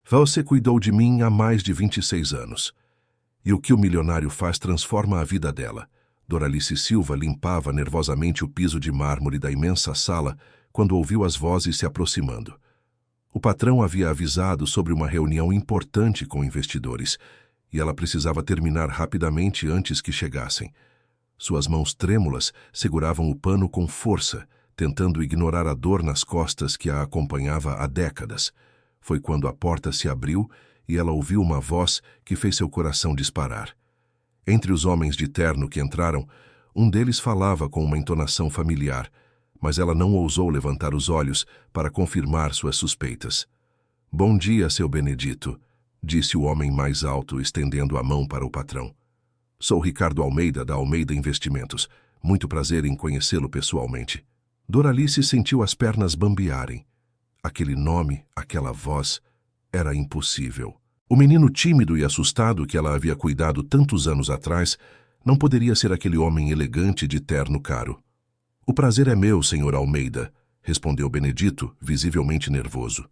Você cuidou de mim há mais de 26 anos. E o que o milionário faz transforma a vida dela. Doralice Silva limpava nervosamente o piso de mármore da imensa sala quando ouviu as vozes se aproximando. O patrão havia avisado sobre uma reunião importante com investidores, e ela precisava terminar rapidamente antes que chegassem. Suas mãos trêmulas seguravam o pano com força, tentando ignorar a dor nas costas que a acompanhava há décadas. Foi quando a porta se abriu e ela ouviu uma voz que fez seu coração disparar. Entre os homens de terno que entraram, um deles falava com uma entonação familiar, mas ela não ousou levantar os olhos para confirmar suas suspeitas. "Bom dia, seu Benedito", disse o homem mais alto, estendendo a mão para o patrão. "Sou Ricardo Almeida, da Almeida Investimentos. Muito prazer em conhecê-lo pessoalmente." Doralice sentiu as pernas bambearem. Aquele nome, aquela voz, era impossível. O menino tímido e assustado que ela havia cuidado tantos anos atrás não poderia ser aquele homem elegante de terno caro. "O prazer é meu, senhor Almeida", respondeu Benedito, visivelmente nervoso.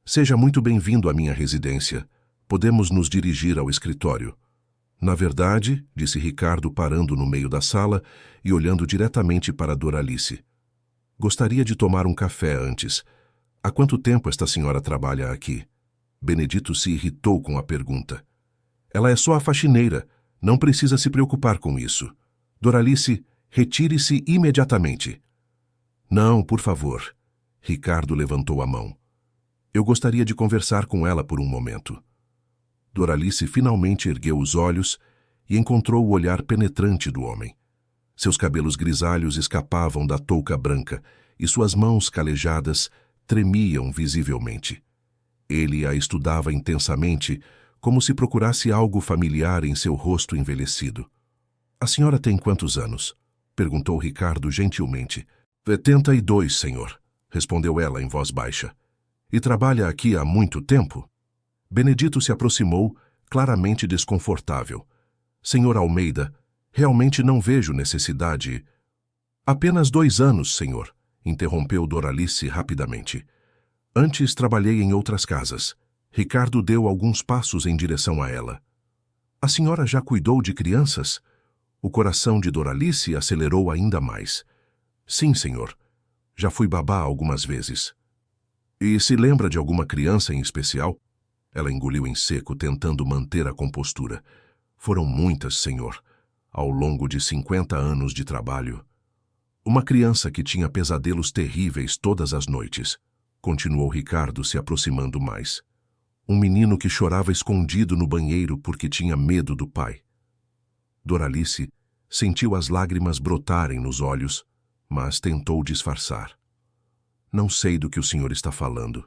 "Seja muito bem-vindo à minha residência. Podemos nos dirigir ao escritório." "Na verdade", disse Ricardo, parando no meio da sala e olhando diretamente para Doralice. "Gostaria de tomar um café antes. Há quanto tempo esta senhora trabalha aqui?" Benedito se irritou com a pergunta. "Ela é só a faxineira. Não precisa se preocupar com isso. Doralice, retire-se imediatamente." "Não, por favor." Ricardo levantou a mão. "Eu gostaria de conversar com ela por um momento." Doralice finalmente ergueu os olhos e encontrou o olhar penetrante do homem. Seus cabelos grisalhos escapavam da touca branca e suas mãos calejadas tremiam visivelmente. Ele a estudava intensamente, como se procurasse algo familiar em seu rosto envelhecido. "A senhora tem quantos anos?" perguntou Ricardo gentilmente. 82, senhor", respondeu ela em voz baixa. "E trabalha aqui há muito tempo?" Benedito se aproximou, claramente desconfortável. "Senhor Almeida, realmente não vejo necessidade." "Apenas 2 anos, senhor", interrompeu Doralice rapidamente. "Antes trabalhei em outras casas." Ricardo deu alguns passos em direção a ela. "A senhora já cuidou de crianças?" O coração de Doralice acelerou ainda mais. "Sim, senhor. Já fui babá algumas vezes." "E se lembra de alguma criança em especial?" Ela engoliu em seco, tentando manter a compostura. "Foram muitas, senhor, ao longo de 50 anos de trabalho." "Uma criança que tinha pesadelos terríveis todas as noites", continuou Ricardo, se aproximando mais. "Um menino que chorava escondido no banheiro porque tinha medo do pai." Doralice sentiu as lágrimas brotarem nos olhos, mas tentou disfarçar. "Não sei do que o senhor está falando."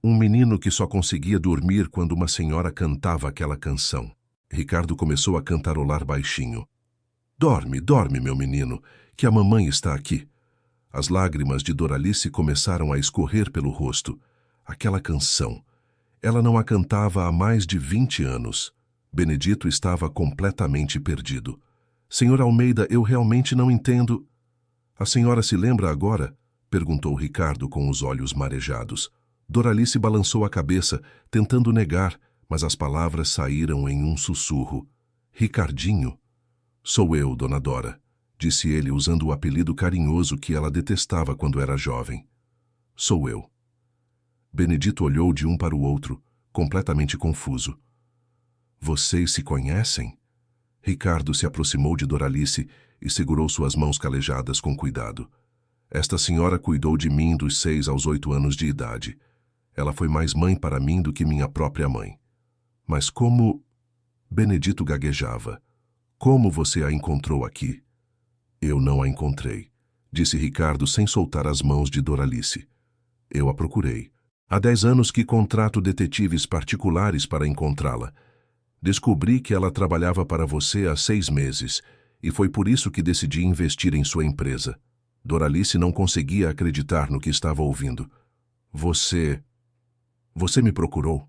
"Um menino que só conseguia dormir quando uma senhora cantava aquela canção." Ricardo começou a cantarolar baixinho. "Dorme, dorme, meu menino, que a mamãe está aqui." As lágrimas de Doralice começaram a escorrer pelo rosto. Aquela canção. Ela não a cantava há mais de 20 anos. Benedito estava completamente perdido. "Senhor Almeida, eu realmente não entendo." "A senhora se lembra agora?" perguntou Ricardo com os olhos marejados. Doralice balançou a cabeça, tentando negar, mas as palavras saíram em um sussurro. "Ricardinho?" "Sou eu, dona Dora", disse ele usando o apelido carinhoso que ela detestava quando era jovem. "Sou eu." Benedito olhou de um para o outro, completamente confuso. "Vocês se conhecem?" Ricardo se aproximou de Doralice e segurou suas mãos calejadas com cuidado. "Esta senhora cuidou de mim dos 6 aos 8 anos de idade. Ela foi mais mãe para mim do que minha própria mãe." "Mas como..." Benedito gaguejava. "Como você a encontrou aqui?" "Eu não a encontrei", disse Ricardo sem soltar as mãos de Doralice. "Eu a procurei. Há 10 anos que contrato detetives particulares para encontrá-la. Descobri que ela trabalhava para você há 6 meses, e foi por isso que decidi investir em sua empresa." Doralice não conseguia acreditar no que estava ouvindo. Você me procurou?"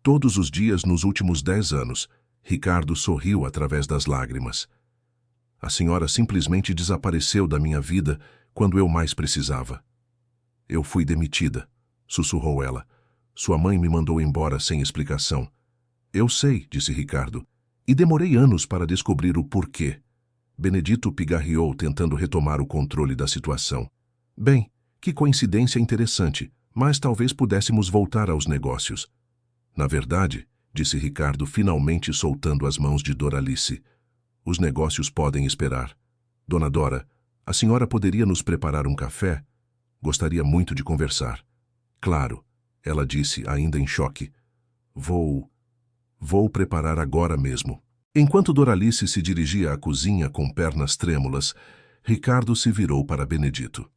"Todos os dias nos últimos 10 anos." Ricardo sorriu através das lágrimas. "A senhora simplesmente desapareceu da minha vida quando eu mais precisava." "Eu fui demitida", sussurrou ela. Sua mãe me mandou embora sem explicação. Eu sei, disse Ricardo, e demorei anos para descobrir o porquê. Benedito pigarreou, tentando retomar o controle da situação. Bem, que coincidência interessante, mas talvez pudéssemos voltar aos negócios. Na verdade, disse Ricardo, finalmente soltando as mãos de Doralice, os negócios podem esperar. Dona Dora, a senhora poderia nos preparar um café? Gostaria muito de conversar. Claro, ela disse, ainda em choque. Vou preparar agora mesmo. Enquanto Doralice se dirigia à cozinha com pernas trêmulas, Ricardo se virou para Benedito.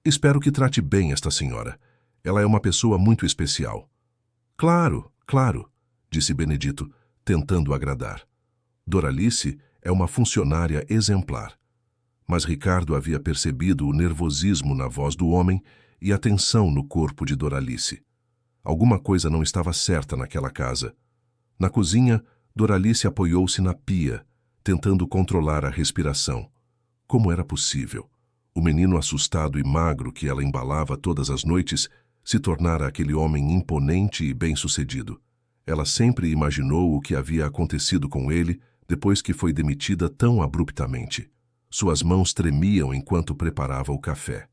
Espero que trate bem esta senhora. Ela é uma pessoa muito especial. Claro, claro, disse Benedito, tentando agradar. Doralice é uma funcionária exemplar. Mas Ricardo havia percebido o nervosismo na voz do homem e a tensão no corpo de Doralice. Alguma coisa não estava certa naquela casa. Na cozinha, Doralice apoiou-se na pia, tentando controlar a respiração. Como era possível? O menino assustado e magro que ela embalava todas as noites se tornara aquele homem imponente e bem-sucedido. Ela sempre imaginou o que havia acontecido com ele depois que foi demitida tão abruptamente. Suas mãos tremiam enquanto preparava o café.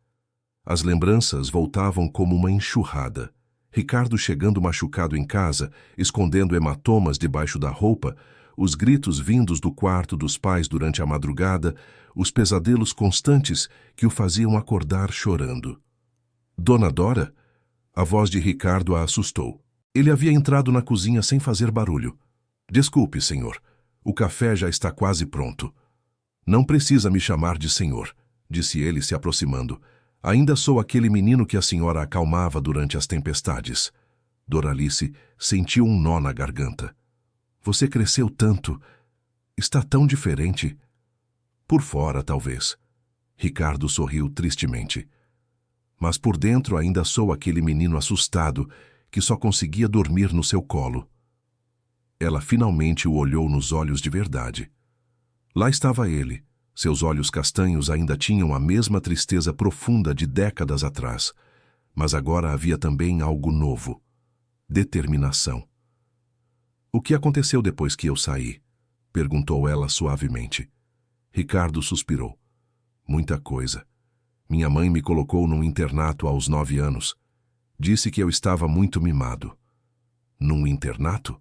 As lembranças voltavam como uma enxurrada. Ricardo chegando machucado em casa, escondendo hematomas debaixo da roupa, os gritos vindos do quarto dos pais durante a madrugada, os pesadelos constantes que o faziam acordar chorando. Dona Dora? A voz de Ricardo a assustou. Ele havia entrado na cozinha sem fazer barulho. Desculpe, senhor. O café já está quase pronto. Não precisa me chamar de senhor, disse ele se aproximando. Ainda sou aquele menino que a senhora acalmava durante as tempestades. Doralice sentiu um nó na garganta. Você cresceu tanto. Está tão diferente. Por fora, talvez. Ricardo sorriu tristemente. Mas por dentro ainda sou aquele menino assustado que só conseguia dormir no seu colo. Ela finalmente o olhou nos olhos de verdade. Lá estava ele. Seus olhos castanhos ainda tinham a mesma tristeza profunda de décadas atrás, mas agora havia também algo novo. Determinação. O que aconteceu depois que eu saí? Perguntou ela suavemente. Ricardo suspirou. Muita coisa. Minha mãe me colocou num internato aos 9 anos. Disse que eu estava muito mimado. Num internato?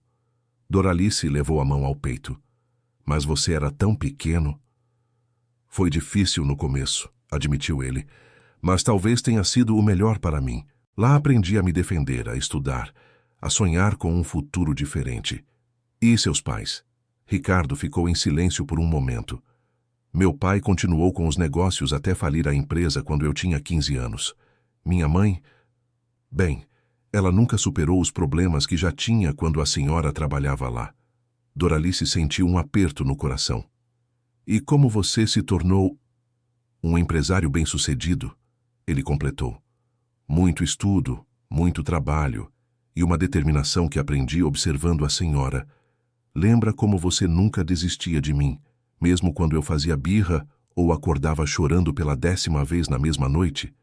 Doralice levou a mão ao peito. Mas você era tão pequeno. Foi difícil no começo, admitiu ele, mas talvez tenha sido o melhor para mim. Lá aprendi a me defender, a estudar, a sonhar com um futuro diferente. E seus pais? Ricardo ficou em silêncio por um momento. Meu pai continuou com os negócios até falir a empresa quando eu tinha 15 anos. Minha mãe? Bem, ela nunca superou os problemas que já tinha quando a senhora trabalhava lá. Doralice sentiu um aperto no coração. E como você se tornou um empresário bem-sucedido? Ele completou. Muito estudo, muito trabalho e uma determinação que aprendi observando a senhora. Lembra como você nunca desistia de mim, mesmo quando eu fazia birra ou acordava chorando pela 10ª vez na mesma noite?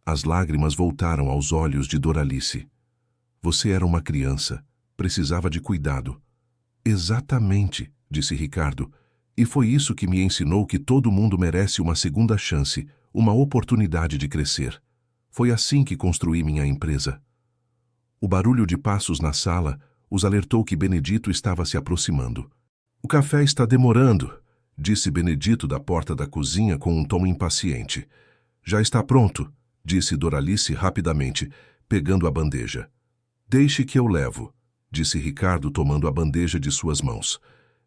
As lágrimas voltaram aos olhos de Doralice. Você era uma criança, precisava de cuidado. Exatamente, disse Ricardo. E foi isso que me ensinou que todo mundo merece uma segunda chance, uma oportunidade de crescer. Foi assim que construí minha empresa. O barulho de passos na sala os alertou que Benedito estava se aproximando. O café está demorando, disse Benedito da porta da cozinha com um tom impaciente. Já está pronto, disse Doralice rapidamente, pegando a bandeja. Deixe que eu levo, disse Ricardo tomando a bandeja de suas mãos.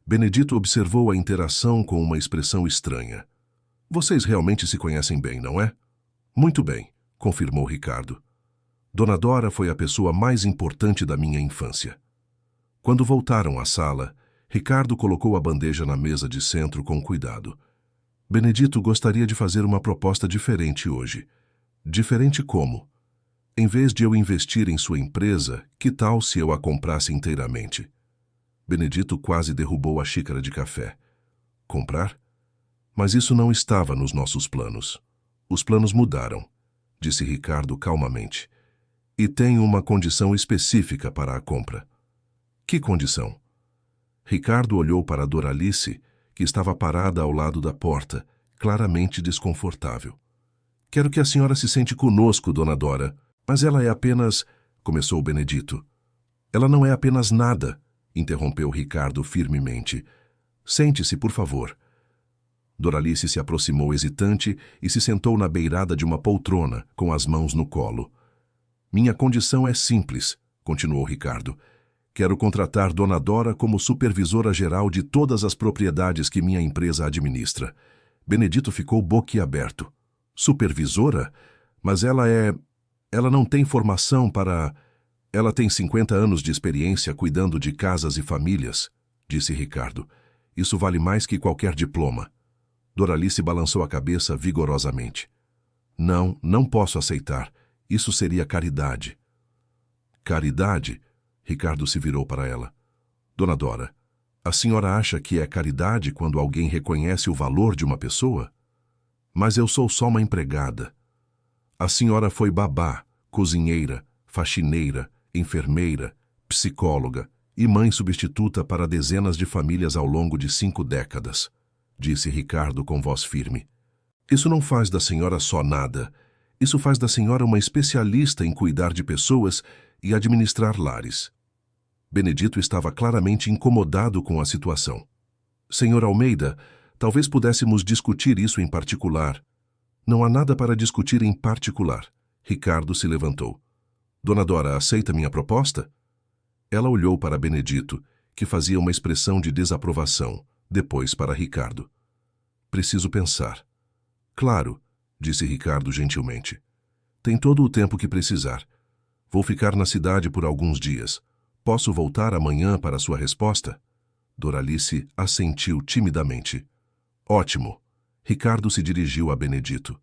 Benedito observou a interação com uma expressão estranha. Vocês realmente se conhecem bem, não é? Muito bem, confirmou Ricardo. Dona Dora foi a pessoa mais importante da minha infância. Quando voltaram à sala, Ricardo colocou a bandeja na mesa de centro com cuidado. Benedito gostaria de fazer uma proposta diferente hoje. Diferente como? Em vez de eu investir em sua empresa, que tal se eu a comprasse inteiramente? Benedito quase derrubou a xícara de café. Comprar? Mas isso não estava nos nossos planos. Os planos mudaram, disse Ricardo calmamente. E tenho uma condição específica para a compra. Que condição? Ricardo olhou para Doralice, que estava parada ao lado da porta, claramente desconfortável. Quero que a senhora se sente conosco, dona Dora, mas ela é apenas... Começou Benedito. Ela não é apenas nada, interrompeu Ricardo firmemente. Sente-se, por favor. Doralice se aproximou hesitante e se sentou na beirada de uma poltrona, com as mãos no colo. Minha condição é simples, continuou Ricardo. Quero contratar Dona Dora como supervisora geral de todas as propriedades que minha empresa administra. Benedito ficou boquiaberto. Supervisora? Mas ela não tem formação para... Ela tem 50 anos de experiência cuidando de casas e famílias, disse Ricardo. Isso vale mais que qualquer diploma. Doralice balançou a cabeça vigorosamente. Não, não posso aceitar. Isso seria caridade. Caridade? Ricardo se virou para ela. Dona Dora, a senhora acha que é caridade quando alguém reconhece o valor de uma pessoa? Mas eu sou só uma empregada. A senhora foi babá, cozinheira, faxineira, enfermeira, psicóloga e mãe substituta para dezenas de famílias ao longo de 5 décadas, disse Ricardo com voz firme. Isso não faz da senhora só nada. Isso faz da senhora uma especialista em cuidar de pessoas e administrar lares. Benedito estava claramente incomodado com a situação. Senhor Almeida, talvez pudéssemos discutir isso em particular. Não há nada para discutir em particular. Ricardo se levantou. Dona Dora, aceita minha proposta? Ela olhou para Benedito, que fazia uma expressão de desaprovação, depois para Ricardo. Preciso pensar. Claro, disse Ricardo gentilmente. Tem todo o tempo que precisar. Vou ficar na cidade por alguns dias. Posso voltar amanhã para sua resposta? Doralice assentiu timidamente. Ótimo. Ricardo se dirigiu a Benedito.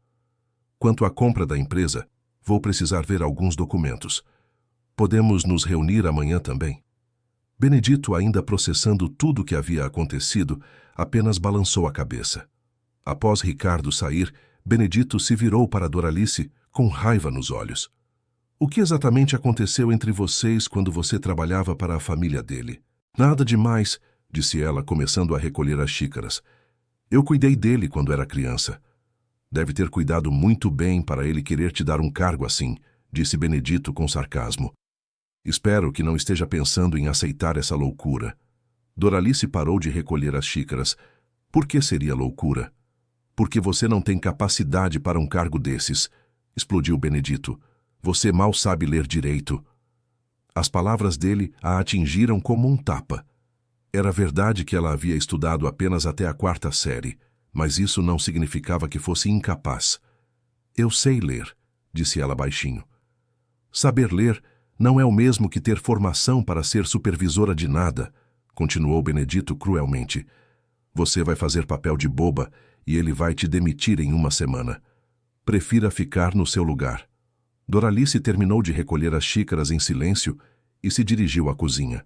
Quanto à compra da empresa, vou precisar ver alguns documentos. Podemos nos reunir amanhã também? Benedito, ainda processando tudo o que havia acontecido, apenas balançou a cabeça. Após Ricardo sair, Benedito se virou para Doralice com raiva nos olhos. O que exatamente aconteceu entre vocês quando você trabalhava para a família dele? Nada demais, disse ela, começando a recolher as xícaras. Eu cuidei dele quando era criança. Deve ter cuidado muito bem para ele querer te dar um cargo assim, disse Benedito com sarcasmo. Espero que não esteja pensando em aceitar essa loucura. Doralice parou de recolher as xícaras. Por que seria loucura? Porque você não tem capacidade para um cargo desses, explodiu Benedito. Você mal sabe ler direito. As palavras dele a atingiram como um tapa. Era verdade que ela havia estudado apenas até a 4ª série, mas isso não significava que fosse incapaz. Eu sei ler, disse ela baixinho. Saber ler não é o mesmo que ter formação para ser supervisora de nada, continuou Benedito cruelmente. Você vai fazer papel de boba e ele vai te demitir em 1 semana. Prefira ficar no seu lugar. Doralice terminou de recolher as xícaras em silêncio e se dirigiu à cozinha.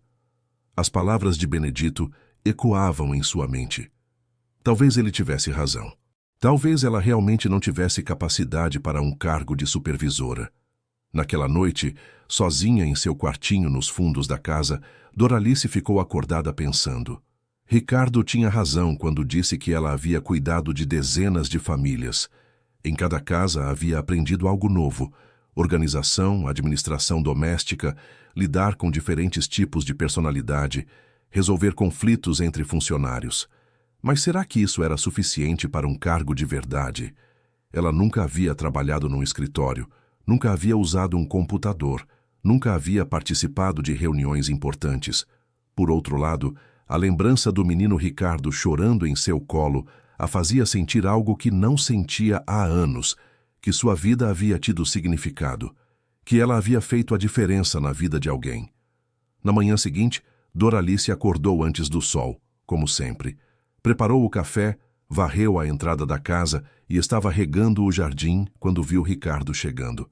As palavras de Benedito ecoavam em sua mente. Talvez ele tivesse razão. Talvez ela realmente não tivesse capacidade para um cargo de supervisora. Naquela noite, sozinha em seu quartinho nos fundos da casa, Doralice ficou acordada pensando. Ricardo tinha razão quando disse que ela havia cuidado de dezenas de famílias. Em cada casa havia aprendido algo novo: organização, administração doméstica, lidar com diferentes tipos de personalidade, resolver conflitos entre funcionários. Mas será que isso era suficiente para um cargo de verdade? Ela nunca havia trabalhado num escritório, nunca havia usado um computador, nunca havia participado de reuniões importantes. Por outro lado, a lembrança do menino Ricardo chorando em seu colo a fazia sentir algo que não sentia há anos, que sua vida havia tido significado, que ela havia feito a diferença na vida de alguém. Na manhã seguinte, Doralice acordou antes do sol, como sempre. Preparou o café, varreu a entrada da casa e estava regando o jardim quando viu Ricardo chegando.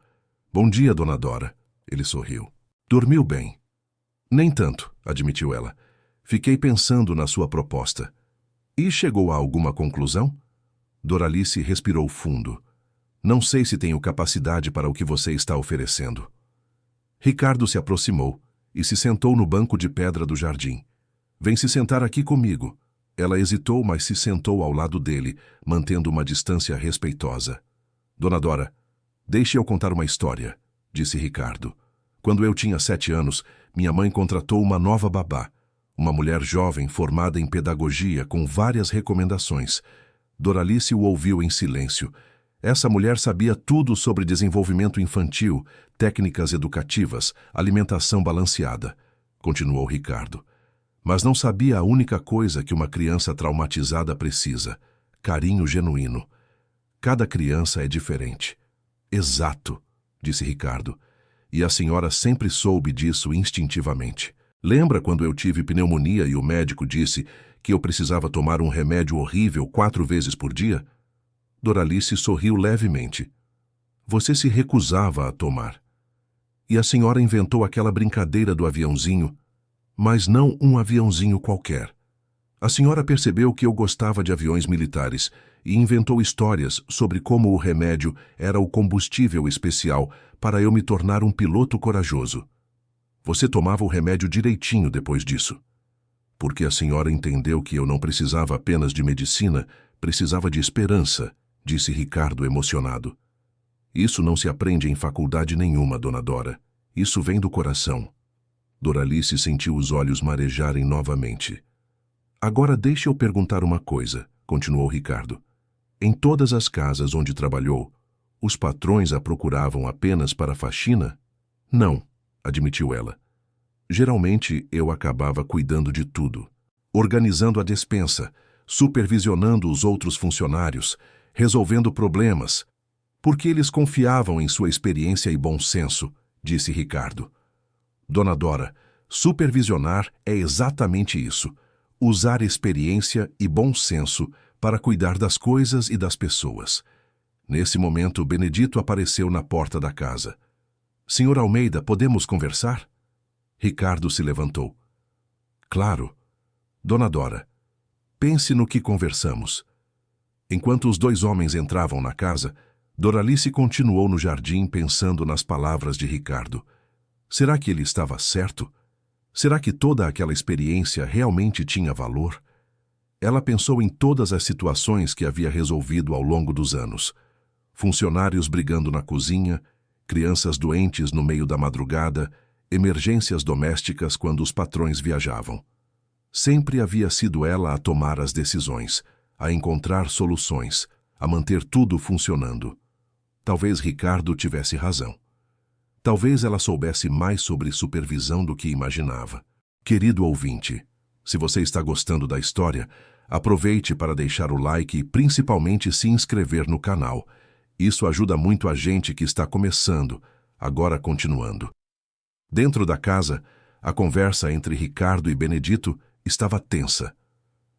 Bom dia, Dona Dora. Ele sorriu. Dormiu bem? Nem tanto, admitiu ela. Fiquei pensando na sua proposta. E chegou a alguma conclusão? Doralice respirou fundo. Não sei se tenho capacidade para o que você está oferecendo. Ricardo se aproximou e se sentou no banco de pedra do jardim. Vem se sentar aqui comigo. Ela hesitou, mas se sentou ao lado dele, mantendo uma distância respeitosa. Dona Dora, deixe eu contar uma história, disse Ricardo. Quando eu tinha 7 anos, minha mãe contratou uma nova babá, uma mulher jovem formada em pedagogia com várias recomendações. Doralice o ouviu em silêncio. Essa mulher sabia tudo sobre desenvolvimento infantil, técnicas educativas, alimentação balanceada, continuou Ricardo. Mas não sabia a única coisa que uma criança traumatizada precisa: carinho genuíno. Cada criança é diferente. Exato, disse Ricardo. E a senhora sempre soube disso instintivamente. Lembra quando eu tive pneumonia e o médico disse que eu precisava tomar um remédio horrível 4 vezes por dia? Doralice sorriu levemente. Você se recusava a tomar. E a senhora inventou aquela brincadeira do aviãozinho, mas não um aviãozinho qualquer. A senhora percebeu que eu gostava de aviões militares e inventou histórias sobre como o remédio era o combustível especial para eu me tornar um piloto corajoso. Você tomava o remédio direitinho depois disso. Porque a senhora entendeu que eu não precisava apenas de medicina, precisava de esperança, disse Ricardo emocionado. Isso não se aprende em faculdade nenhuma, Dona Dora. Isso vem do coração. Doralice sentiu os olhos marejarem novamente. Agora deixe eu perguntar uma coisa, continuou Ricardo. Em todas as casas onde trabalhou, os patrões a procuravam apenas para faxina? Não, admitiu ela. Geralmente eu acabava cuidando de tudo, organizando a despensa, supervisionando os outros funcionários, resolvendo problemas, porque eles confiavam em sua experiência e bom senso, disse Ricardo. Dona Dora, supervisionar é exatamente isso, usar experiência e bom senso para cuidar das coisas e das pessoas. Nesse momento, Benedito apareceu na porta da casa. Senhor Almeida, podemos conversar? Ricardo se levantou. Claro. Dona Dora, pense no que conversamos. Enquanto os 2 homens entravam na casa, Doralice continuou no jardim pensando nas palavras de Ricardo. Será que ele estava certo? Será que toda aquela experiência realmente tinha valor? Ela pensou em todas as situações que havia resolvido ao longo dos anos. Funcionários brigando na cozinha, crianças doentes no meio da madrugada, emergências domésticas quando os patrões viajavam. Sempre havia sido ela a tomar as decisões, a encontrar soluções, a manter tudo funcionando. Talvez Ricardo tivesse razão. Talvez ela soubesse mais sobre supervisão do que imaginava. Querido ouvinte, se você está gostando da história, aproveite para deixar o like e principalmente se inscrever no canal. Isso ajuda muito a gente que está começando, agora continuando. Dentro da casa, a conversa entre Ricardo e Benedito estava tensa.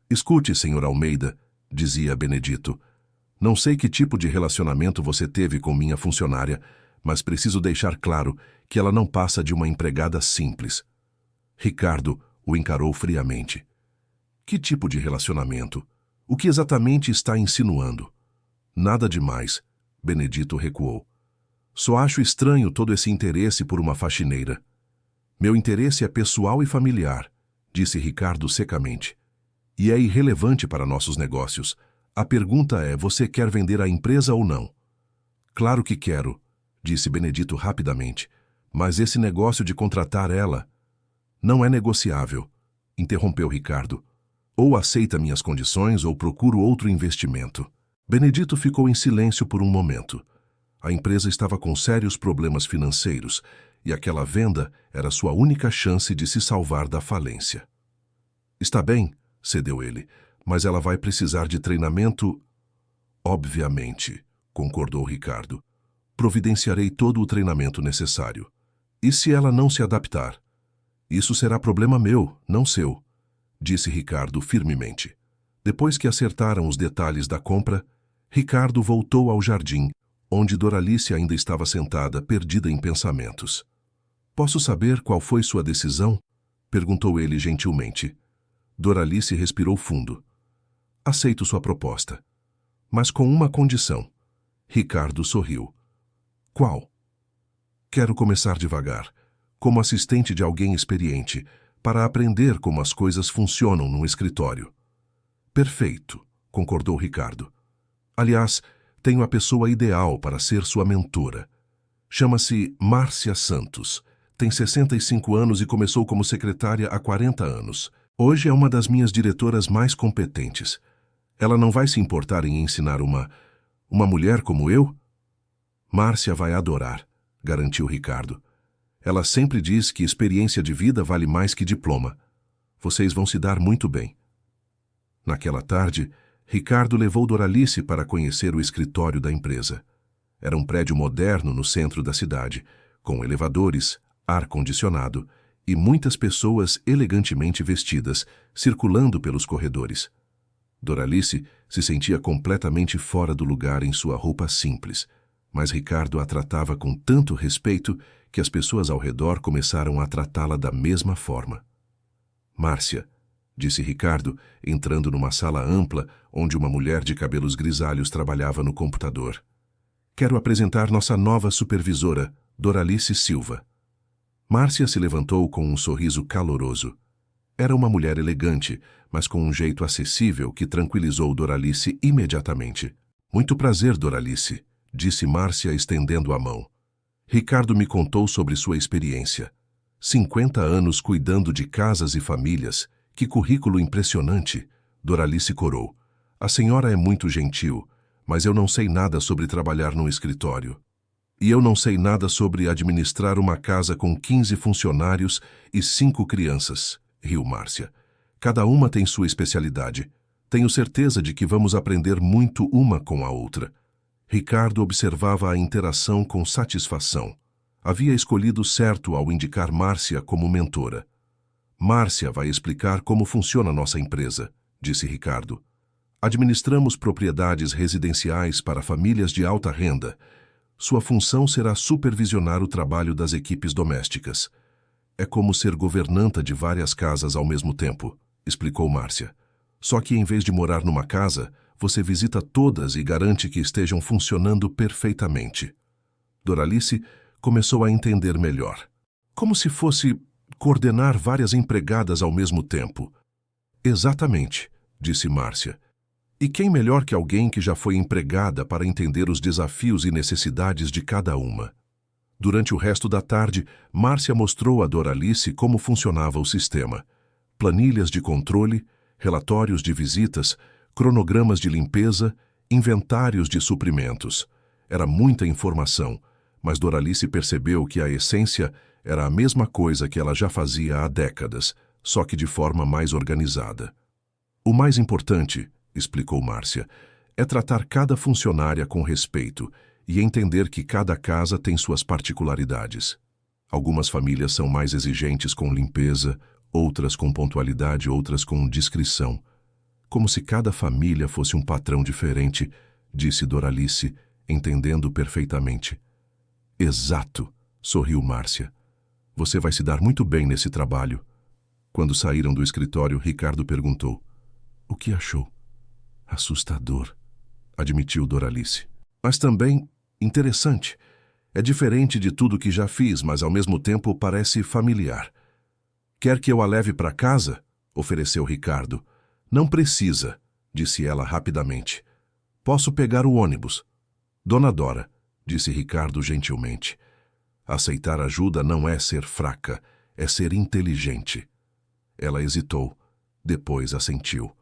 Escute, senhor Almeida, dizia Benedito. Não sei que tipo de relacionamento você teve com minha funcionária, mas preciso deixar claro que ela não passa de uma empregada simples. Ricardo o encarou friamente. Que tipo de relacionamento? O que exatamente está insinuando? Nada demais, Benedito recuou. Só acho estranho todo esse interesse por uma faxineira. Meu interesse é pessoal e familiar, disse Ricardo secamente. E é irrelevante para nossos negócios. A pergunta é, você quer vender a empresa ou não? Claro que quero, disse Benedito rapidamente. Mas esse negócio de contratar ela... Não é negociável, interrompeu Ricardo. Ou aceita minhas condições ou procuro outro investimento. Benedito ficou em silêncio por um momento. A empresa estava com sérios problemas financeiros e aquela venda era sua única chance de se salvar da falência. Está bem, cedeu ele, mas ela vai precisar de treinamento... Obviamente, concordou Ricardo. Providenciarei todo o treinamento necessário. E se ela não se adaptar? Isso será problema meu, não seu, disse Ricardo firmemente. Depois que acertaram os detalhes da compra, Ricardo voltou ao jardim, onde Doralice ainda estava sentada, perdida em pensamentos. Posso saber qual foi sua decisão? Perguntou ele gentilmente. Doralice respirou fundo. Aceito sua proposta, mas com uma condição. Ricardo sorriu. Qual? Quero começar devagar. como assistente de alguém experiente, para aprender como as coisas funcionam num escritório. Perfeito, concordou Ricardo. Aliás, tenho a pessoa ideal para ser sua mentora. Chama-se Márcia Santos. Tem 65 anos e começou como secretária há 40 anos. Hoje é uma das minhas diretoras mais competentes. Ela não vai se importar em ensinar uma mulher como eu? Márcia vai adorar, garantiu Ricardo. Ela sempre diz que experiência de vida vale mais que diploma. Vocês vão se dar muito bem. Naquela tarde, Ricardo levou Doralice para conhecer o escritório da empresa. Era um prédio moderno no centro da cidade, com elevadores, ar-condicionado e muitas pessoas elegantemente vestidas, circulando pelos corredores. Doralice se sentia completamente fora do lugar em sua roupa simples, mas Ricardo a tratava com tanto respeito que as pessoas ao redor começaram a tratá-la da mesma forma. Márcia, disse Ricardo, entrando numa sala ampla onde uma mulher de cabelos grisalhos trabalhava no computador. Quero apresentar nossa nova supervisora, Doralice Silva. Márcia se levantou com um sorriso caloroso. Era uma mulher elegante, mas com um jeito acessível que tranquilizou Doralice imediatamente. Muito prazer, Doralice, disse Márcia estendendo a mão. Ricardo me contou sobre sua experiência. 50 anos cuidando de casas e famílias. Que currículo impressionante! Doralice corou. A senhora é muito gentil, mas eu não sei nada sobre trabalhar num escritório. E eu não sei nada sobre administrar uma casa com 15 funcionários e 5 crianças, riu Márcia. Cada uma tem sua especialidade. Tenho certeza de que vamos aprender muito uma com a outra. Ricardo observava a interação com satisfação. Havia escolhido certo ao indicar Márcia como mentora. Márcia vai explicar como funciona nossa empresa, disse Ricardo. Administramos propriedades residenciais para famílias de alta renda. Sua função será supervisionar o trabalho das equipes domésticas. É como ser governanta de várias casas ao mesmo tempo, explicou Márcia. Só que em vez de morar numa casa, você visita todas e garante que estejam funcionando perfeitamente. Doralice começou a entender melhor. Como se fosse coordenar várias empregadas ao mesmo tempo. Exatamente, disse Márcia. E quem melhor que alguém que já foi empregada para entender os desafios e necessidades de cada uma? Durante o resto da tarde, Márcia mostrou a Doralice como funcionava o sistema. Planilhas de controle, relatórios de visitas, cronogramas de limpeza, inventários de suprimentos. Era muita informação, mas Doralice percebeu que a essência era a mesma coisa que ela já fazia há décadas, só que de forma mais organizada. O mais importante, explicou Márcia, é tratar cada funcionária com respeito e entender que cada casa tem suas particularidades. Algumas famílias são mais exigentes com limpeza, outras com pontualidade, outras com discrição. Como se cada família fosse um patrão diferente, disse Doralice, entendendo perfeitamente. Exato, sorriu Márcia. Você vai se dar muito bem nesse trabalho. Quando saíram do escritório, Ricardo perguntou. O que achou? Assustador, admitiu Doralice. Mas também interessante. É diferente de tudo que já fiz, mas ao mesmo tempo parece familiar. Quer que eu a leve para casa? Ofereceu Ricardo. Não precisa, disse ela rapidamente. Posso pegar o ônibus. Dona Dora, disse Ricardo gentilmente. Aceitar ajuda não é ser fraca, é ser inteligente. Ela hesitou, depois assentiu.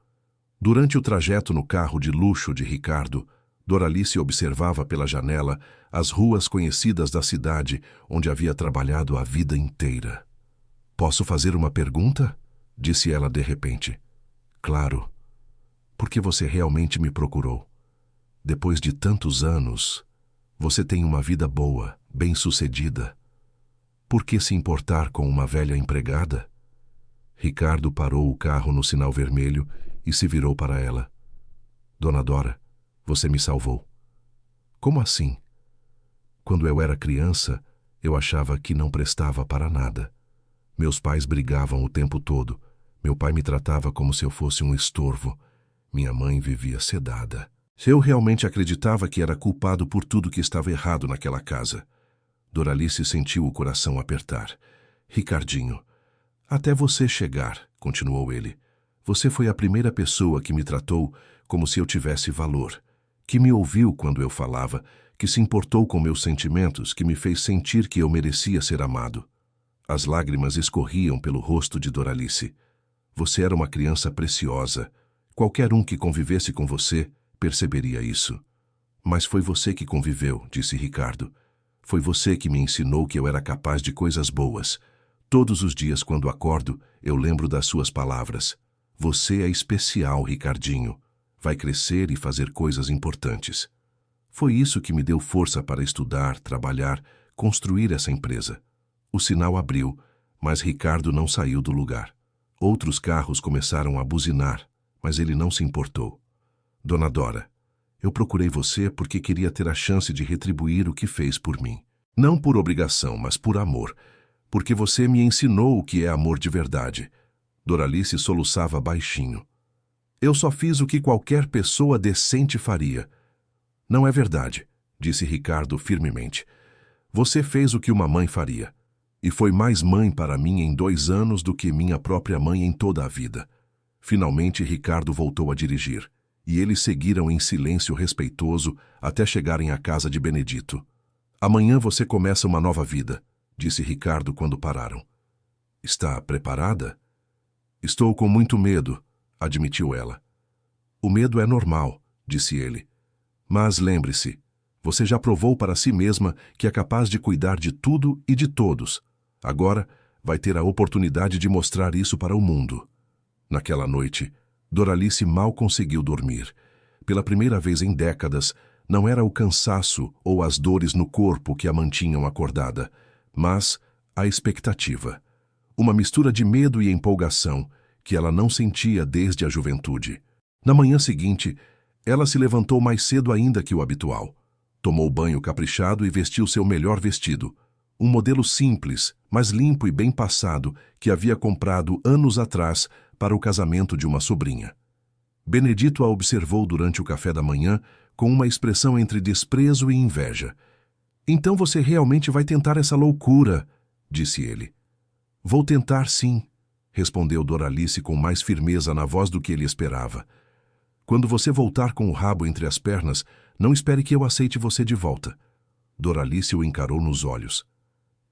Durante o trajeto no carro de luxo de Ricardo, Doralice observava pela janela as ruas conhecidas da cidade onde havia trabalhado a vida inteira. Posso fazer uma pergunta? Disse ela de repente. Claro. Por que você realmente me procurou? Depois de tantos anos, você tem uma vida boa, bem-sucedida. Por que se importar com uma velha empregada? Ricardo parou o carro no sinal vermelho e se virou para ela. Dona Dora, você me salvou. Como assim? Quando eu era criança, eu achava que não prestava para nada. Meus pais brigavam o tempo todo. Meu pai me tratava como se eu fosse um estorvo. Minha mãe vivia sedada. Eu realmente acreditava que era culpado por tudo que estava errado naquela casa. Doralice sentiu o coração apertar. Ricardinho, até você chegar, continuou ele. Você foi a primeira pessoa que me tratou como se eu tivesse valor, que me ouviu quando eu falava, que se importou com meus sentimentos, que me fez sentir que eu merecia ser amado. As lágrimas escorriam pelo rosto de Doralice. Você era uma criança preciosa. Qualquer um que convivesse com você perceberia isso. Mas foi você que conviveu, disse Ricardo. Foi você que me ensinou que eu era capaz de coisas boas. Todos os dias, quando acordo, eu lembro das suas palavras. Você é especial, Ricardinho. Vai crescer e fazer coisas importantes. Foi isso que me deu força para estudar, trabalhar, construir essa empresa. O sinal abriu, mas Ricardo não saiu do lugar. Outros carros começaram a buzinar, mas ele não se importou. Dona Dora, eu procurei você porque queria ter a chance de retribuir o que fez por mim. Não por obrigação, mas por amor. Porque você me ensinou o que é amor de verdade. Doralice soluçava baixinho. Eu só fiz o que qualquer pessoa decente faria. Não é verdade, disse Ricardo firmemente. Você fez o que uma mãe faria. E foi mais mãe para mim em 2 anos do que minha própria mãe em toda a vida. Finalmente, Ricardo voltou a dirigir, e eles seguiram em silêncio respeitoso até chegarem à casa de Benedito. Amanhã você começa uma nova vida, disse Ricardo quando pararam. Está preparada? Estou com muito medo, admitiu ela. O medo é normal, disse ele. Mas lembre-se, você já provou para si mesma que é capaz de cuidar de tudo e de todos. Agora vai ter a oportunidade de mostrar isso para o mundo. Naquela noite, Doralice mal conseguiu dormir. Pela primeira vez em décadas, não era o cansaço ou as dores no corpo que a mantinham acordada, mas a expectativa. Uma mistura de medo e empolgação que ela não sentia desde a juventude. Na manhã seguinte, ela se levantou mais cedo ainda que o habitual. Tomou banho caprichado e vestiu seu melhor vestido. Um modelo simples, mas limpo e bem passado, que havia comprado anos atrás para o casamento de uma sobrinha. Benedito a observou durante o café da manhã com uma expressão entre desprezo e inveja. Então você realmente vai tentar essa loucura, disse ele. Vou tentar sim, respondeu Doralice com mais firmeza na voz do que ele esperava. Quando você voltar com o rabo entre as pernas, não espere que eu aceite você de volta. Doralice o encarou nos olhos.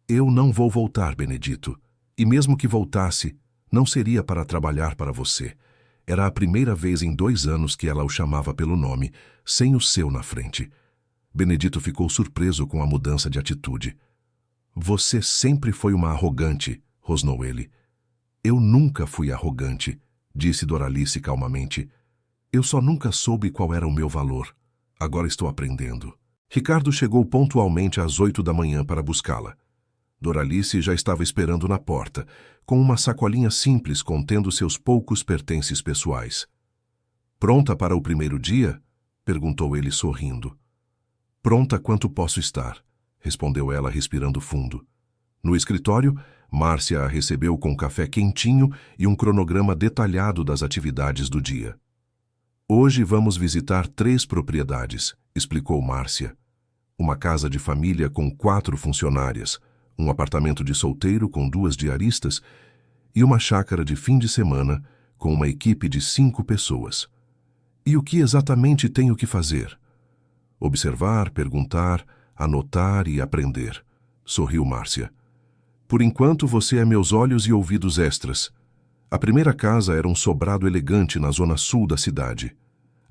Eu não vou voltar, Benedito. E mesmo que voltasse, não seria para trabalhar para você. Era a primeira vez em 2 anos que ela o chamava pelo nome, sem o seu na frente. Benedito ficou surpreso com a mudança de atitude. Você sempre foi uma arrogante, rosnou ele. Eu nunca fui arrogante, disse Doralice calmamente. Eu só nunca soube qual era o meu valor. Agora estou aprendendo. Ricardo chegou pontualmente às 8 da manhã para buscá-la. Doralice já estava esperando na porta, com uma sacolinha simples contendo seus poucos pertences pessoais. Pronta para o primeiro dia? Perguntou ele sorrindo. Pronta quanto posso estar, respondeu ela respirando fundo. No escritório, Márcia a recebeu com café quentinho e um cronograma detalhado das atividades do dia. Hoje vamos visitar 3 propriedades, explicou Márcia. Uma casa de família com 4 funcionárias, um apartamento de solteiro com 2 diaristas e uma chácara de fim de semana com uma equipe de 5 pessoas. E o que exatamente tenho que fazer? Observar, perguntar, anotar e aprender, sorriu Márcia. Por enquanto você é meus olhos e ouvidos extras. A primeira casa era um sobrado elegante na zona sul da cidade.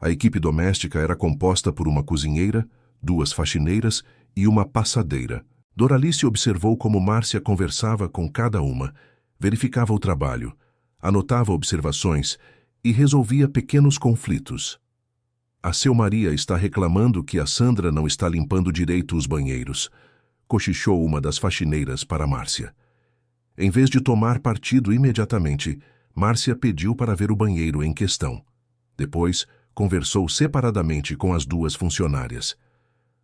A equipe doméstica era composta por uma cozinheira, 2 faxineiras e uma passadeira. Doralice observou como Márcia conversava com cada uma, verificava o trabalho, anotava observações e resolvia pequenos conflitos. A seu Maria está reclamando que a Sandra não está limpando direito os banheiros, cochichou uma das faxineiras para Márcia. Em vez de tomar partido imediatamente, Márcia pediu para ver o banheiro em questão. Depois, conversou separadamente com as 2 funcionárias.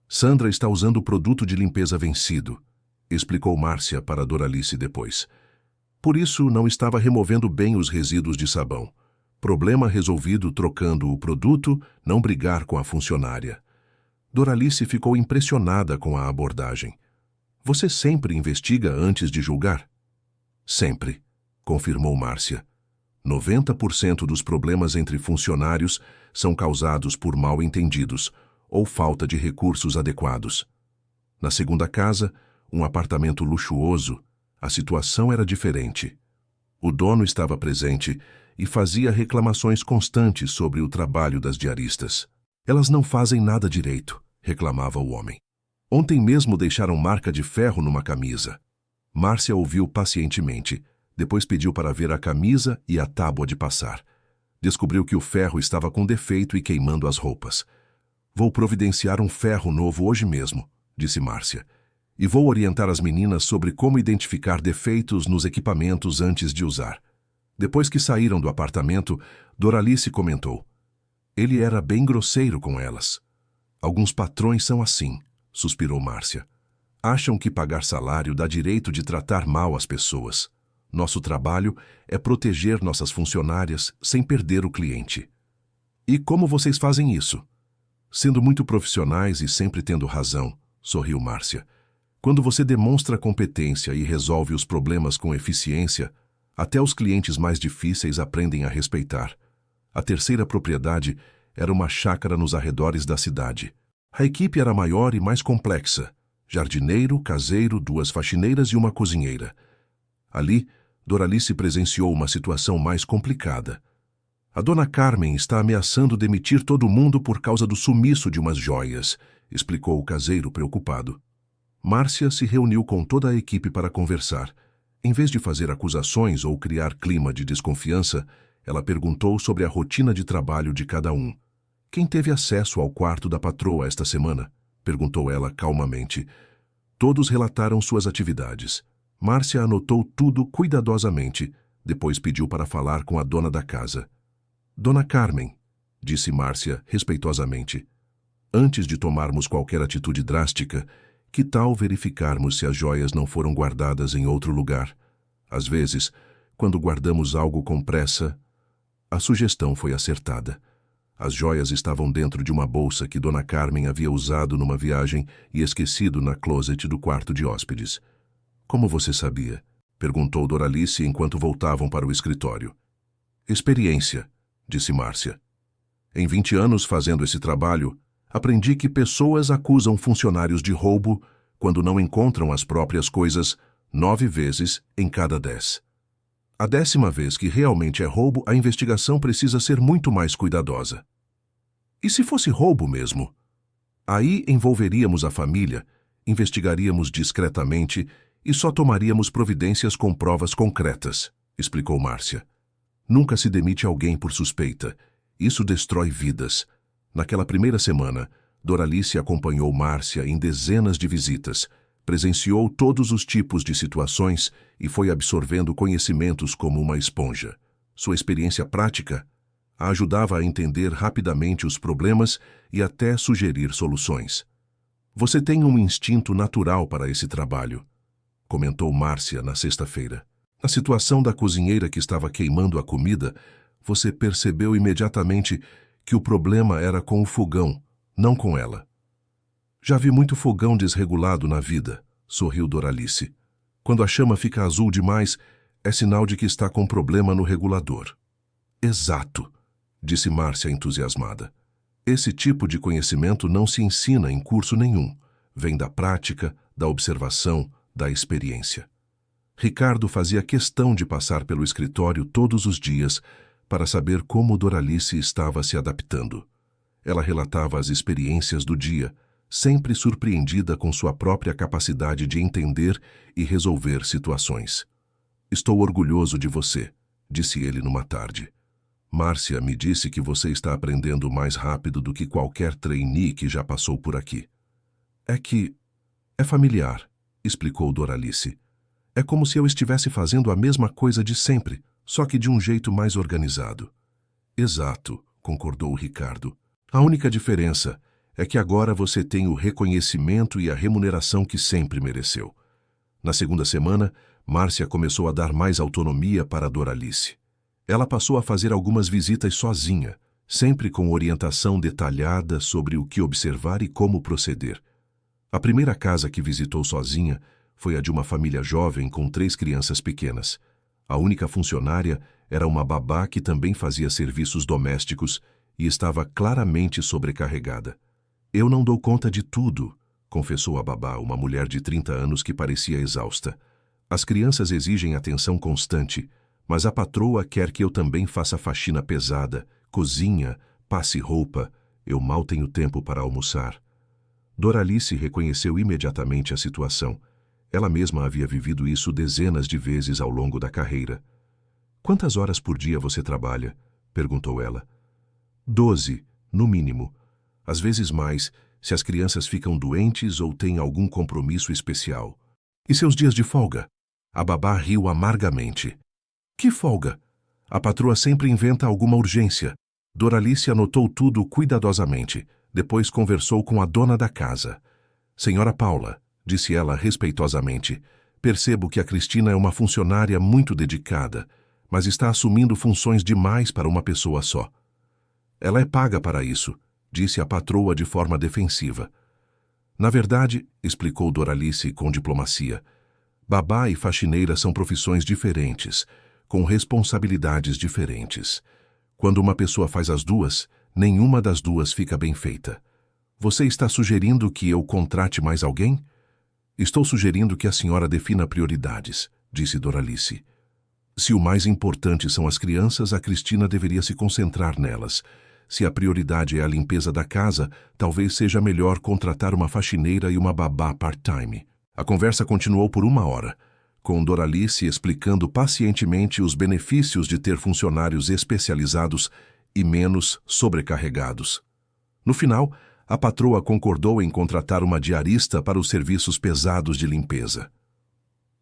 Sandra está usando produto de limpeza vencido, explicou Márcia para Doralice depois. Por isso, não estava removendo bem os resíduos de sabão. Problema resolvido trocando o produto, não brigar com a funcionária. Doralice ficou impressionada com a abordagem. Você sempre investiga antes de julgar? Sempre, confirmou Márcia. 90% dos problemas entre funcionários são causados por mal-entendidos ou falta de recursos adequados. Na segunda casa, um apartamento luxuoso, a situação era diferente. O dono estava presente e fazia reclamações constantes sobre o trabalho das diaristas. Elas não fazem nada direito, reclamava o homem. Ontem mesmo deixaram marca de ferro numa camisa. Márcia ouviu pacientemente. Depois pediu para ver a camisa e a tábua de passar. Descobriu que o ferro estava com defeito e queimando as roupas. Vou providenciar um ferro novo hoje mesmo, disse Márcia. E vou orientar as meninas sobre como identificar defeitos nos equipamentos antes de usar. Depois que saíram do apartamento, Doralice comentou. Ele era bem grosseiro com elas. Alguns patrões são assim, suspirou Márcia. Acham que pagar salário dá direito de tratar mal as pessoas. Nosso trabalho é proteger nossas funcionárias sem perder o cliente. E como vocês fazem isso? Sendo muito profissionais e sempre tendo razão, sorriu Márcia. Quando você demonstra competência e resolve os problemas com eficiência, até os clientes mais difíceis aprendem a respeitar. A terceira propriedade era uma chácara nos arredores da cidade. A equipe era maior e mais complexa. Jardineiro, caseiro, 2 faxineiras e uma cozinheira. Ali, Doralice presenciou uma situação mais complicada. A dona Carmen está ameaçando demitir todo mundo por causa do sumiço de umas joias, explicou o caseiro preocupado. Márcia se reuniu com toda a equipe para conversar. Em vez de fazer acusações ou criar clima de desconfiança, ela perguntou sobre a rotina de trabalho de cada um. Quem teve acesso ao quarto da patroa esta semana? Perguntou ela calmamente. Todos relataram suas atividades. Márcia anotou tudo cuidadosamente, depois pediu para falar com a dona da casa. Dona Carmen, disse Márcia respeitosamente, antes de tomarmos qualquer atitude drástica, que tal verificarmos se as joias não foram guardadas em outro lugar? Às vezes, quando guardamos algo com pressa, a sugestão foi acertada. As joias estavam dentro de uma bolsa que Dona Carmen havia usado numa viagem e esquecido na closet do quarto de hóspedes. Como você sabia? Perguntou Doralice enquanto voltavam para o escritório. Experiência, disse Márcia. Em 20 anos fazendo esse trabalho, aprendi que pessoas acusam funcionários de roubo quando não encontram as próprias coisas 9 vezes em cada 10. A 10ª vez que realmente é roubo, a investigação precisa ser muito mais cuidadosa. E se fosse roubo mesmo? Aí envolveríamos a família, investigaríamos discretamente e só tomaríamos providências com provas concretas, explicou Márcia. Nunca se demite alguém por suspeita. Isso destrói vidas. Naquela primeira semana, Doralice acompanhou Márcia em dezenas de visitas, presenciou todos os tipos de situações e foi absorvendo conhecimentos como uma esponja. Sua experiência prática a ajudava a entender rapidamente os problemas e até sugerir soluções. Você tem um instinto natural para esse trabalho, comentou Márcia na sexta-feira. Na situação da cozinheira que estava queimando a comida, você percebeu imediatamente que o problema era com o fogão, não com ela. Já vi muito fogão desregulado na vida, sorriu Doralice. Quando a chama fica azul demais, é sinal de que está com problema no regulador. Exato, disse Márcia entusiasmada. Esse tipo de conhecimento não se ensina em curso nenhum. Vem da prática, da observação, da experiência. Ricardo fazia questão de passar pelo escritório todos os dias para saber como Doralice estava se adaptando. Ela relatava as experiências do dia, sempre surpreendida com sua própria capacidade de entender e resolver situações. Estou orgulhoso de você, disse ele numa tarde. Márcia me disse que você está aprendendo mais rápido do que qualquer trainee que já passou por aqui. É familiar, explicou Doralice. É como se eu estivesse fazendo a mesma coisa de sempre, só que de um jeito mais organizado. Exato, concordou Ricardo. A única diferença é que agora você tem o reconhecimento e a remuneração que sempre mereceu. Na segunda semana, Márcia começou a dar mais autonomia para Doralice. Ela passou a fazer algumas visitas sozinha, sempre com orientação detalhada sobre o que observar e como proceder. A primeira casa que visitou sozinha foi a de uma família jovem com 3 crianças pequenas. A única funcionária era uma babá que também fazia serviços domésticos e estava claramente sobrecarregada. "Eu não dou conta de tudo", confessou a babá, uma mulher de 30 anos que parecia exausta. "As crianças exigem atenção constante, mas a patroa quer que eu também faça faxina pesada, cozinha, passe roupa. Eu mal tenho tempo para almoçar." Doralice reconheceu imediatamente a situação. Ela mesma havia vivido isso dezenas de vezes ao longo da carreira. "Quantas horas por dia você trabalha?" perguntou ela. 12, no mínimo. Às vezes mais, se as crianças ficam doentes ou têm algum compromisso especial. "E seus dias de folga?" A babá riu amargamente. "Que folga? A patroa sempre inventa alguma urgência." Doralice anotou tudo cuidadosamente. Depois conversou com a dona da casa. "Senhora Paula", disse ela respeitosamente, "percebo que a Cristina é uma funcionária muito dedicada, mas está assumindo funções demais para uma pessoa só." "Ela é paga para isso", disse a patroa de forma defensiva. "Na verdade", explicou Doralice com diplomacia, "babá e faxineira são profissões diferentes, com responsabilidades diferentes. Quando uma pessoa faz as duas, nenhuma das duas fica bem feita. Você está sugerindo que eu contrate mais alguém?" "Estou sugerindo que a senhora defina prioridades", disse Doralice. "Se o mais importante são as crianças, a Cristina deveria se concentrar nelas. Se a prioridade é a limpeza da casa, talvez seja melhor contratar uma faxineira e uma babá part-time." A conversa continuou por 1 hora, com Doralice explicando pacientemente os benefícios de ter funcionários especializados e menos sobrecarregados. No final, a patroa concordou em contratar uma diarista para os serviços pesados de limpeza.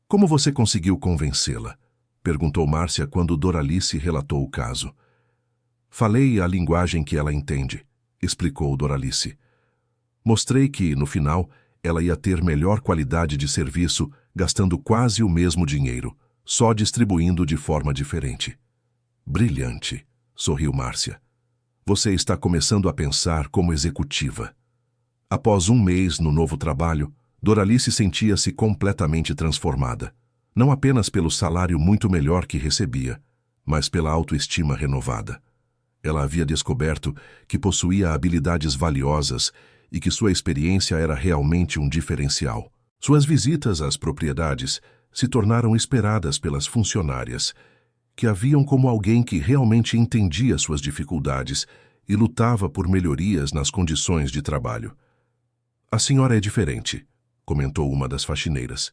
"Como você conseguiu convencê-la?" perguntou Márcia quando Doralice relatou o caso. "Falei a linguagem que ela entende", explicou Doralice. "Mostrei que, no final, ela ia ter melhor qualidade de serviço, gastando quase o mesmo dinheiro, só distribuindo de forma diferente." "Brilhante", sorriu Márcia. "Você está começando a pensar como executiva." Após 1 mês no novo trabalho, Doralice sentia-se completamente transformada, não apenas pelo salário muito melhor que recebia, mas pela autoestima renovada. Ela havia descoberto que possuía habilidades valiosas e que sua experiência era realmente um diferencial. Suas visitas às propriedades se tornaram esperadas pelas funcionárias, que a viam como alguém que realmente entendia suas dificuldades e lutava por melhorias nas condições de trabalho. "A senhora é diferente", comentou uma das faxineiras.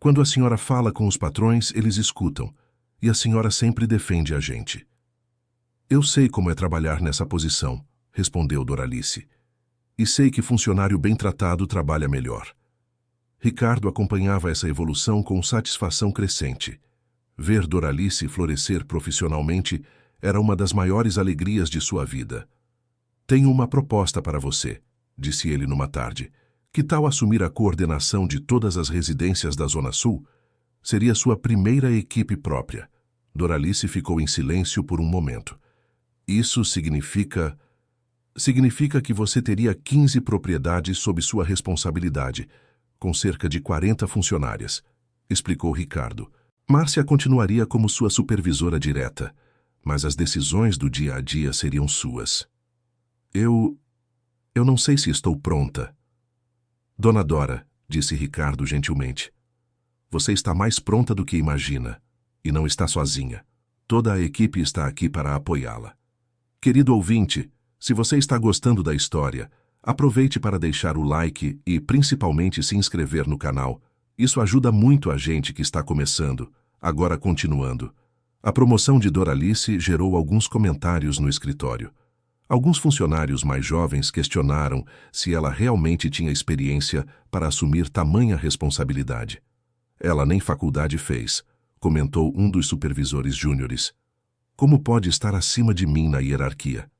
"Quando a senhora fala com os patrões, eles escutam, e a senhora sempre defende a gente." "Eu sei como é trabalhar nessa posição", respondeu Doralice. "E sei que funcionário bem tratado trabalha melhor." Ricardo acompanhava essa evolução com satisfação crescente. Ver Doralice florescer profissionalmente era uma das maiores alegrias de sua vida. "Tenho uma proposta para você", disse ele numa tarde. "Que tal assumir a coordenação de todas as residências da Zona Sul? Seria sua primeira equipe própria." Doralice ficou em silêncio por um momento. "Isso significa que você teria 15 propriedades sob sua responsabilidade, com cerca de 40 funcionárias", explicou Ricardo. "Márcia continuaria como sua supervisora direta, mas as decisões do dia a dia seriam suas." Eu não sei se estou pronta." "Dona Dora", disse Ricardo gentilmente, "você está mais pronta do que imagina, e não está sozinha. Toda a equipe está aqui para apoiá-la." Querido ouvinte, se você está gostando da história, aproveite para deixar o like e principalmente se inscrever no canal. Isso ajuda muito a gente que está começando. Agora continuando. A promoção de Doralice gerou alguns comentários no escritório. Alguns funcionários mais jovens questionaram se ela realmente tinha experiência para assumir tamanha responsabilidade. "Ela nem faculdade fez", comentou um dos supervisores júniores. "Como pode estar acima de mim na hierarquia?"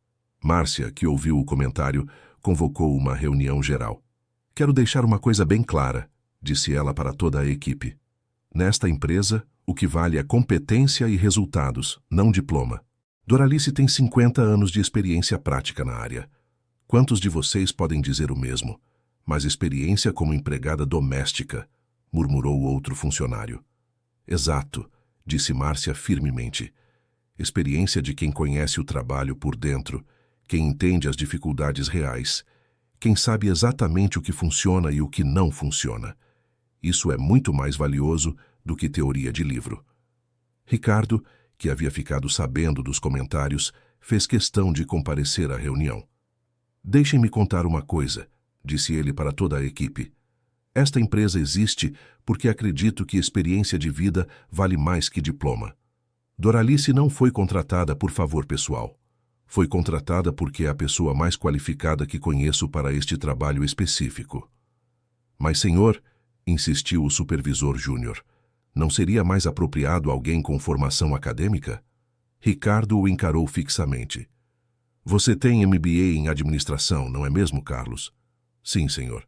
Márcia, que ouviu o comentário, convocou uma reunião geral. "Quero deixar uma coisa bem clara", disse ela para toda a equipe. "Nesta empresa, o que vale é competência e resultados, não diploma. Doralice tem 50 anos de experiência prática na área. Quantos de vocês podem dizer o mesmo? Mas experiência como empregada doméstica? murmurou o outro funcionário. Exato, disse Márcia firmemente. Experiência de quem conhece o trabalho por dentro, quem entende as dificuldades reais, quem sabe exatamente o que funciona e o que não funciona. Isso é muito mais valioso do que teoria de livro. Ricardo, que havia ficado sabendo dos comentários, fez questão de comparecer à reunião. Deixem-me contar uma coisa, disse ele para toda a equipe. Esta empresa existe porque acredito que experiência de vida vale mais que diploma. Doralice não foi contratada por favor pessoal. Foi contratada porque é a pessoa mais qualificada que conheço para este trabalho específico. Mas, senhor, insistiu o supervisor júnior, não seria mais apropriado alguém com formação acadêmica? Ricardo o encarou fixamente. Você tem MBA em administração, não é mesmo, Carlos? Sim, senhor.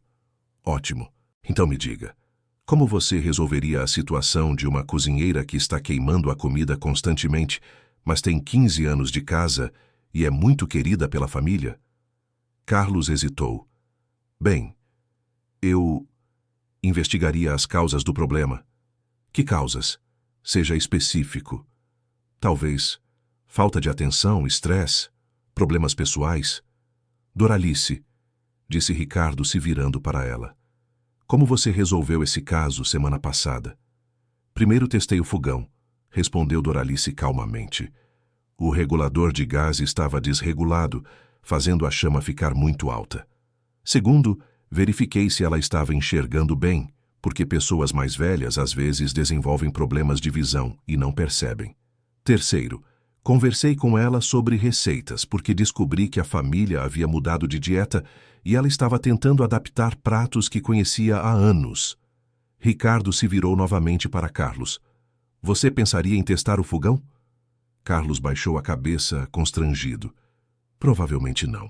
Ótimo. Então me diga, como você resolveria a situação de uma cozinheira que está queimando a comida constantemente, mas tem 15 anos de casa e é muito querida pela família? Carlos hesitou. Bem, eu investigaria as causas do problema. Que causas? Seja específico. Talvez falta de atenção, estresse, problemas pessoais. Doralice, disse Ricardo se virando para ela. Como você resolveu esse caso semana passada? Primeiro testei o fogão, respondeu Doralice calmamente. O regulador de gás estava desregulado, fazendo a chama ficar muito alta. Segundo, verifiquei se ela estava enxergando bem, porque pessoas mais velhas às vezes desenvolvem problemas de visão e não percebem. Terceiro, conversei com ela sobre receitas, porque descobri que a família havia mudado de dieta e ela estava tentando adaptar pratos que conhecia há anos. Ricardo se virou novamente para Carlos. Você pensaria em testar o fogão? Carlos baixou a cabeça, constrangido. Provavelmente não.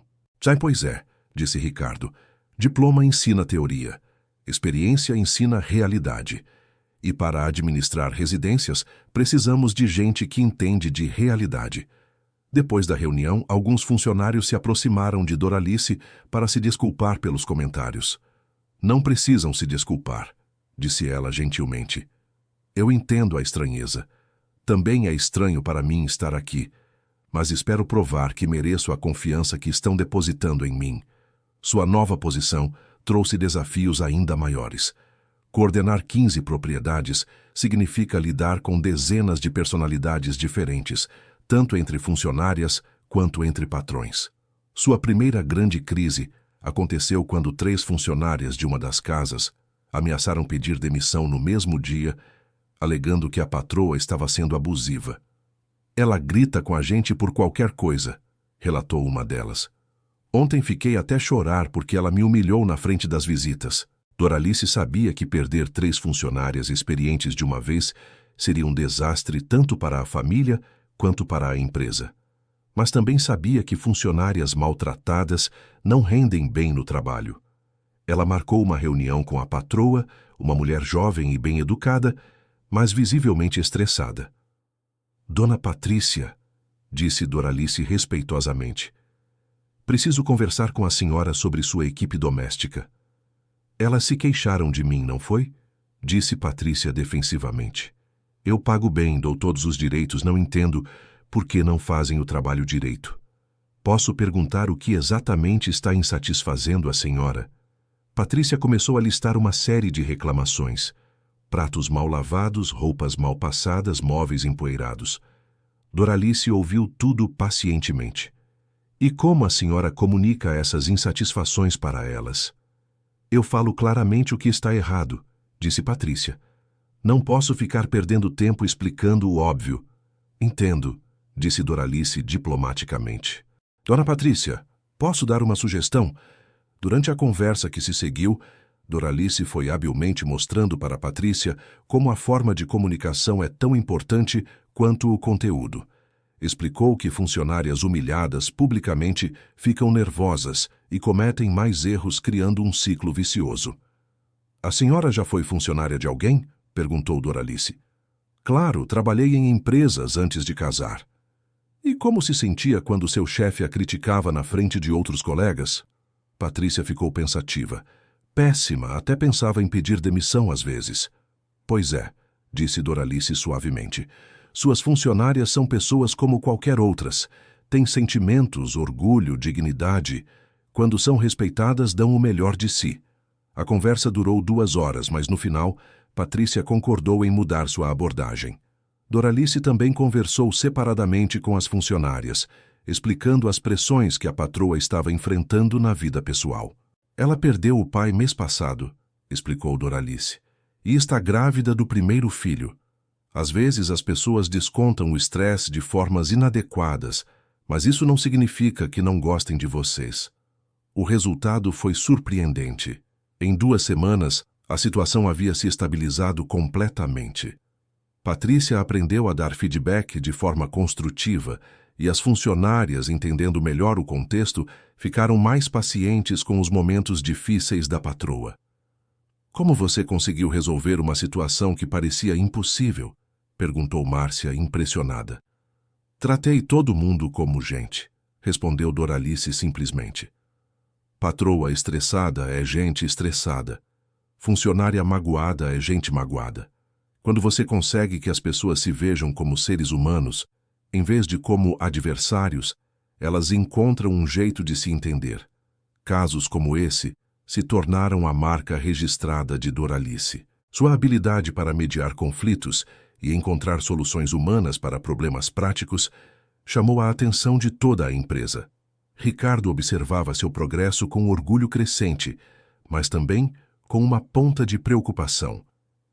Pois é, disse Ricardo. Diploma ensina teoria. Experiência ensina realidade. E para administrar residências, precisamos de gente que entende de realidade. Depois da reunião, alguns funcionários se aproximaram de Doralice para se desculpar pelos comentários. Não precisam se desculpar, disse ela gentilmente. Eu entendo a estranheza. Também é estranho para mim estar aqui, mas espero provar que mereço a confiança que estão depositando em mim. Sua nova posição trouxe desafios ainda maiores. Coordenar 15 propriedades significa lidar com dezenas de personalidades diferentes, tanto entre funcionárias quanto entre patrões. Sua primeira grande crise aconteceu quando 3 funcionárias de uma das casas ameaçaram pedir demissão no mesmo dia, alegando que a patroa estava sendo abusiva. Ela grita com a gente por qualquer coisa, relatou uma delas. Ontem fiquei até chorar porque ela me humilhou na frente das visitas. Doralice sabia que perder 3 funcionárias experientes de uma vez seria um desastre tanto para a família quanto para a empresa. Mas também sabia que funcionárias maltratadas não rendem bem no trabalho. Ela marcou uma reunião com a patroa, uma mulher jovem e bem educada, mas visivelmente estressada. Dona Patrícia, disse Doralice respeitosamente, preciso conversar com a senhora sobre sua equipe doméstica. Elas se queixaram de mim, não foi? Disse Patrícia defensivamente. Eu pago bem, dou todos os direitos, não entendo por que não fazem o trabalho direito. Posso perguntar o que exatamente está insatisfazendo a senhora? Patrícia começou a listar uma série de reclamações. Pratos mal lavados, roupas mal passadas, móveis empoeirados. Doralice ouviu tudo pacientemente. E como a senhora comunica essas insatisfações para elas? Eu falo claramente o que está errado, disse Patrícia. Não posso ficar perdendo tempo explicando o óbvio. Entendo, disse Doralice diplomaticamente. Dona Patrícia, posso dar uma sugestão? Durante a conversa que se seguiu, Doralice foi habilmente mostrando para Patrícia como a forma de comunicação é tão importante quanto o conteúdo. Explicou que funcionárias humilhadas publicamente ficam nervosas e cometem mais erros, criando um ciclo vicioso. A senhora já foi funcionária de alguém? Perguntou Doralice. Claro, trabalhei em empresas antes de casar. E como se sentia quando seu chefe a criticava na frente de outros colegas? Patrícia ficou pensativa. Péssima, até pensava em pedir demissão às vezes. Pois é, disse Doralice suavemente. Suas funcionárias são pessoas como qualquer outras. Têm sentimentos, orgulho, dignidade. Quando são respeitadas, dão o melhor de si. A conversa durou 2 horas, mas no final, Patrícia concordou em mudar sua abordagem. Doralice também conversou separadamente com as funcionárias, explicando as pressões que a patroa estava enfrentando na vida pessoal. Ela perdeu o pai mês passado, explicou Doralice, e está grávida do primeiro filho. Às vezes as pessoas descontam o estresse de formas inadequadas, mas isso não significa que não gostem de vocês. O resultado foi surpreendente. Em 2 semanas, a situação havia se estabilizado completamente. Patrícia aprendeu a dar feedback de forma construtiva e as funcionárias, entendendo melhor o contexto, ficaram mais pacientes com os momentos difíceis da patroa. Como você conseguiu resolver uma situação que parecia impossível? Perguntou Márcia, impressionada. Tratei todo mundo como gente, respondeu Doralice simplesmente. Patroa estressada é gente estressada. Funcionária magoada é gente magoada. Quando você consegue que as pessoas se vejam como seres humanos, em vez de como adversários, elas encontram um jeito de se entender. Casos como esse se tornaram a marca registrada de Doralice. Sua habilidade para mediar conflitos e encontrar soluções humanas para problemas práticos chamou a atenção de toda a empresa. Ricardo observava seu progresso com orgulho crescente, mas também com uma ponta de preocupação.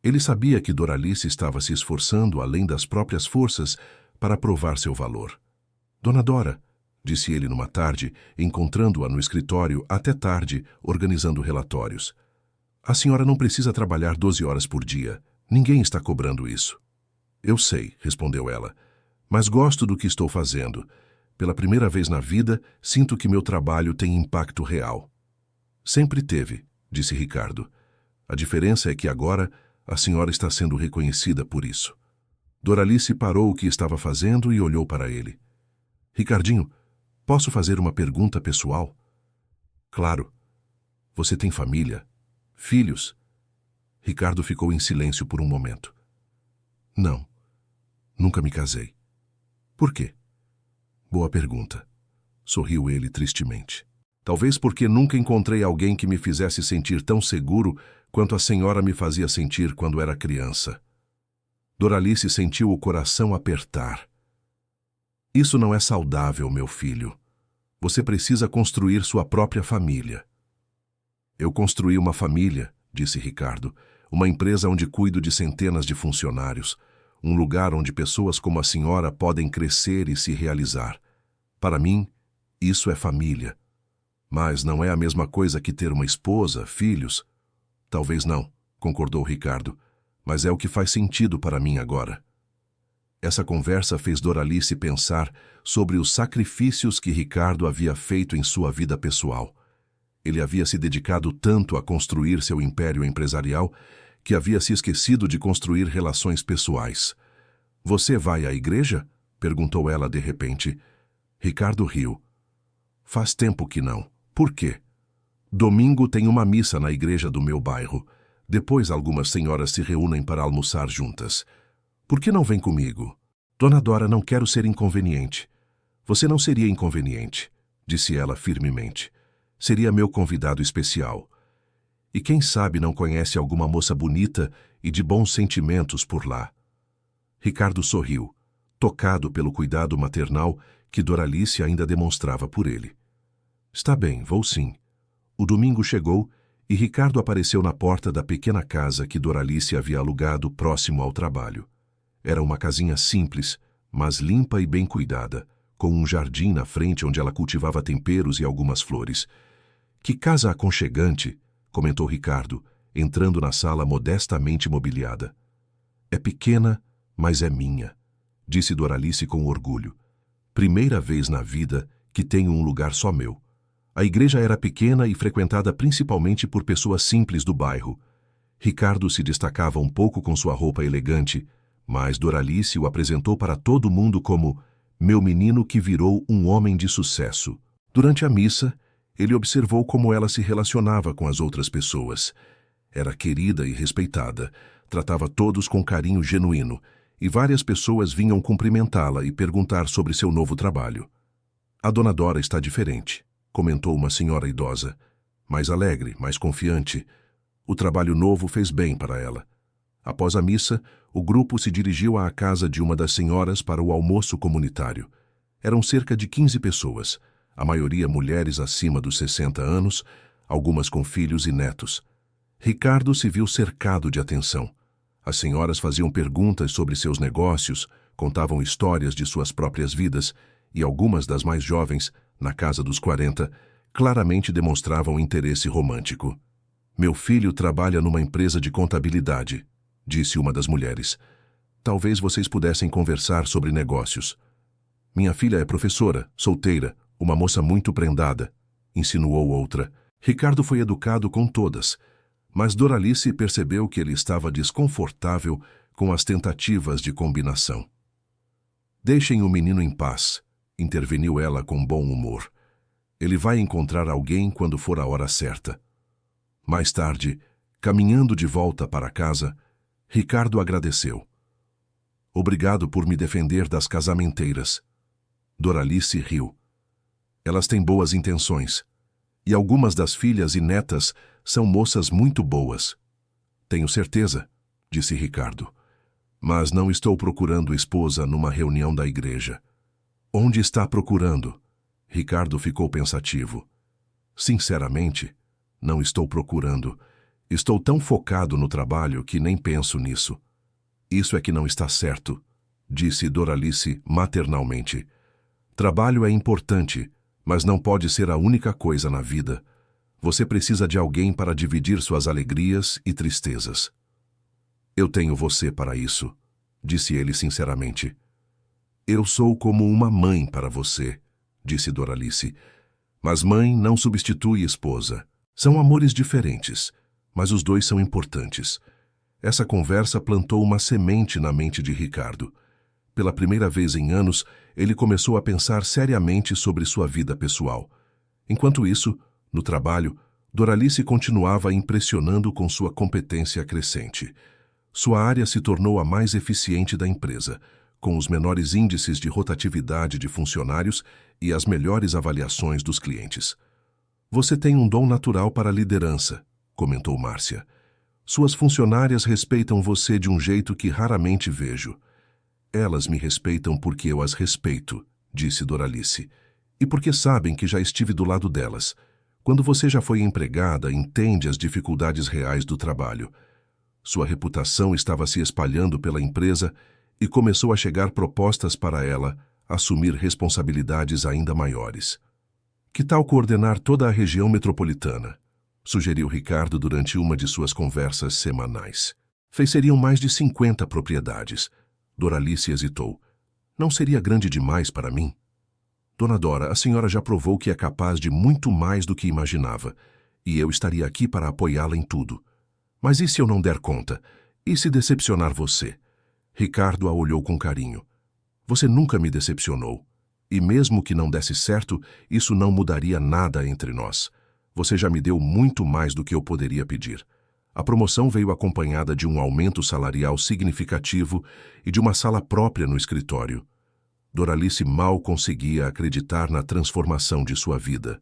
Ele sabia que Doralice estava se esforçando além das próprias forças para provar seu valor. Dona Dora, disse ele numa tarde, encontrando-a no escritório até tarde, organizando relatórios. A senhora não precisa trabalhar 12 horas por dia. Ninguém está cobrando isso. Eu sei, respondeu ela, mas gosto do que estou fazendo. Pela primeira vez na vida, sinto que meu trabalho tem impacto real. Sempre teve, disse Ricardo. A diferença é que agora a senhora está sendo reconhecida por isso. Doralice parou o que estava fazendo e olhou para ele. Ricardinho, posso fazer uma pergunta pessoal? Claro. Você tem família? Filhos? Ricardo ficou em silêncio por um momento. Não. Nunca me casei. Por quê? Boa pergunta. Sorriu ele tristemente. Talvez porque nunca encontrei alguém que me fizesse sentir tão seguro quanto a senhora me fazia sentir quando era criança. Doralice sentiu o coração apertar. Isso não é saudável, meu filho. Você precisa construir sua própria família. Eu construí uma família, disse Ricardo, uma empresa onde cuido de centenas de funcionários, um lugar onde pessoas como a senhora podem crescer e se realizar. Para mim, isso é família. Mas não é a mesma coisa que ter uma esposa, filhos? Talvez não, concordou Ricardo, mas é o que faz sentido para mim agora. Essa conversa fez Doralice pensar sobre os sacrifícios que Ricardo havia feito em sua vida pessoal. Ele havia se dedicado tanto a construir seu império empresarial que havia se esquecido de construir relações pessoais. Você vai à igreja? Perguntou ela de repente. Ricardo riu. Faz tempo que não. Por quê? Domingo tem uma missa na igreja do meu bairro. Depois algumas senhoras se reúnem para almoçar juntas. Por que não vem comigo? Dona Dora, não quero ser inconveniente. Você não seria inconveniente, disse ela firmemente. Seria meu convidado especial. E quem sabe não conhece alguma moça bonita e de bons sentimentos por lá. Ricardo sorriu, tocado pelo cuidado maternal que Doralice ainda demonstrava por ele. Está bem, vou sim. O domingo chegou e Ricardo apareceu na porta da pequena casa que Doralice havia alugado próximo ao trabalho. Era uma casinha simples, mas limpa e bem cuidada, com um jardim na frente onde ela cultivava temperos e algumas flores. Que casa aconchegante, comentou Ricardo, entrando na sala modestamente mobiliada. É pequena, mas é minha, disse Doralice com orgulho. Primeira vez na vida que tenho um lugar só meu. A igreja era pequena e frequentada principalmente por pessoas simples do bairro. Ricardo se destacava um pouco com sua roupa elegante, mas Doralice o apresentou para todo mundo como meu menino que virou um homem de sucesso. Durante a missa, Ele observou como ela se relacionava com as outras pessoas. Era querida e respeitada, tratava todos com carinho genuíno, e várias pessoas vinham cumprimentá-la e perguntar sobre seu novo trabalho. A dona Dora está diferente, comentou uma senhora idosa. Mais alegre, mais confiante. O trabalho novo fez bem para ela. Após a missa, o grupo se dirigiu à casa de uma das senhoras para o almoço comunitário. Eram cerca de 15 pessoas, a maioria mulheres acima dos 60 anos, algumas com filhos e netos. Ricardo se viu cercado de atenção. As senhoras faziam perguntas sobre seus negócios, contavam histórias de suas próprias vidas, e algumas das mais jovens, na casa dos 40, claramente demonstravam interesse romântico. Meu filho trabalha numa empresa de contabilidade, disse uma das mulheres. Talvez vocês pudessem conversar sobre negócios. Minha filha é professora, solteira, uma moça muito prendada, insinuou outra. Ricardo foi educado com todas, mas Doralice percebeu que ele estava desconfortável com as tentativas de combinação. Deixem o menino em paz, interveniu ela com bom humor. Ele vai encontrar alguém quando for a hora certa. Mais tarde, caminhando de volta para casa, Ricardo agradeceu. Obrigado por me defender das casamenteiras. Doralice riu. Elas têm boas intenções. E algumas das filhas e netas são moças muito boas. Tenho certeza, disse Ricardo. Mas não estou procurando esposa numa reunião da igreja. Onde está procurando? Ricardo ficou pensativo. Sinceramente, não estou procurando. Estou tão focado no trabalho que nem penso nisso. Isso é que não está certo, disse Doralice maternalmente. Trabalho é importante, mas não pode ser a única coisa na vida. Você precisa de alguém para dividir suas alegrias e tristezas. Eu tenho você para isso, disse ele sinceramente. Eu sou como uma mãe para você, disse Doralice. Mas mãe não substitui esposa. São amores diferentes, mas os dois são importantes. Essa conversa plantou uma semente na mente de Ricardo. Pela primeira vez em anos, ele começou a pensar seriamente sobre sua vida pessoal. Enquanto isso, no trabalho, Doralice continuava impressionando com sua competência crescente. Sua área se tornou a mais eficiente da empresa, com os menores índices de rotatividade de funcionários e as melhores avaliações dos clientes. Você tem um dom natural para a liderança, comentou Márcia. Suas funcionárias respeitam você de um jeito que raramente vejo. Elas me respeitam porque eu as respeito, disse Doralice, e porque sabem que já estive do lado delas. Quando você já foi empregada, entende as dificuldades reais do trabalho. Sua reputação estava se espalhando pela empresa e começou a chegar propostas para ela assumir responsabilidades ainda maiores. Que tal coordenar toda a região metropolitana? Sugeriu Ricardo durante uma de suas conversas semanais. Seriam mais de 50 propriedades. Doralice hesitou. Não seria grande demais para mim? Dona Dora, a senhora já provou que é capaz de muito mais do que imaginava, e eu estaria aqui para apoiá-la em tudo. Mas e se eu não der conta? E se decepcionar você? Ricardo a olhou com carinho. Você nunca me decepcionou. E mesmo que não desse certo, isso não mudaria nada entre nós. Você já me deu muito mais do que eu poderia pedir. A promoção veio acompanhada de um aumento salarial significativo e de uma sala própria no escritório. Doralice mal conseguia acreditar na transformação de sua vida.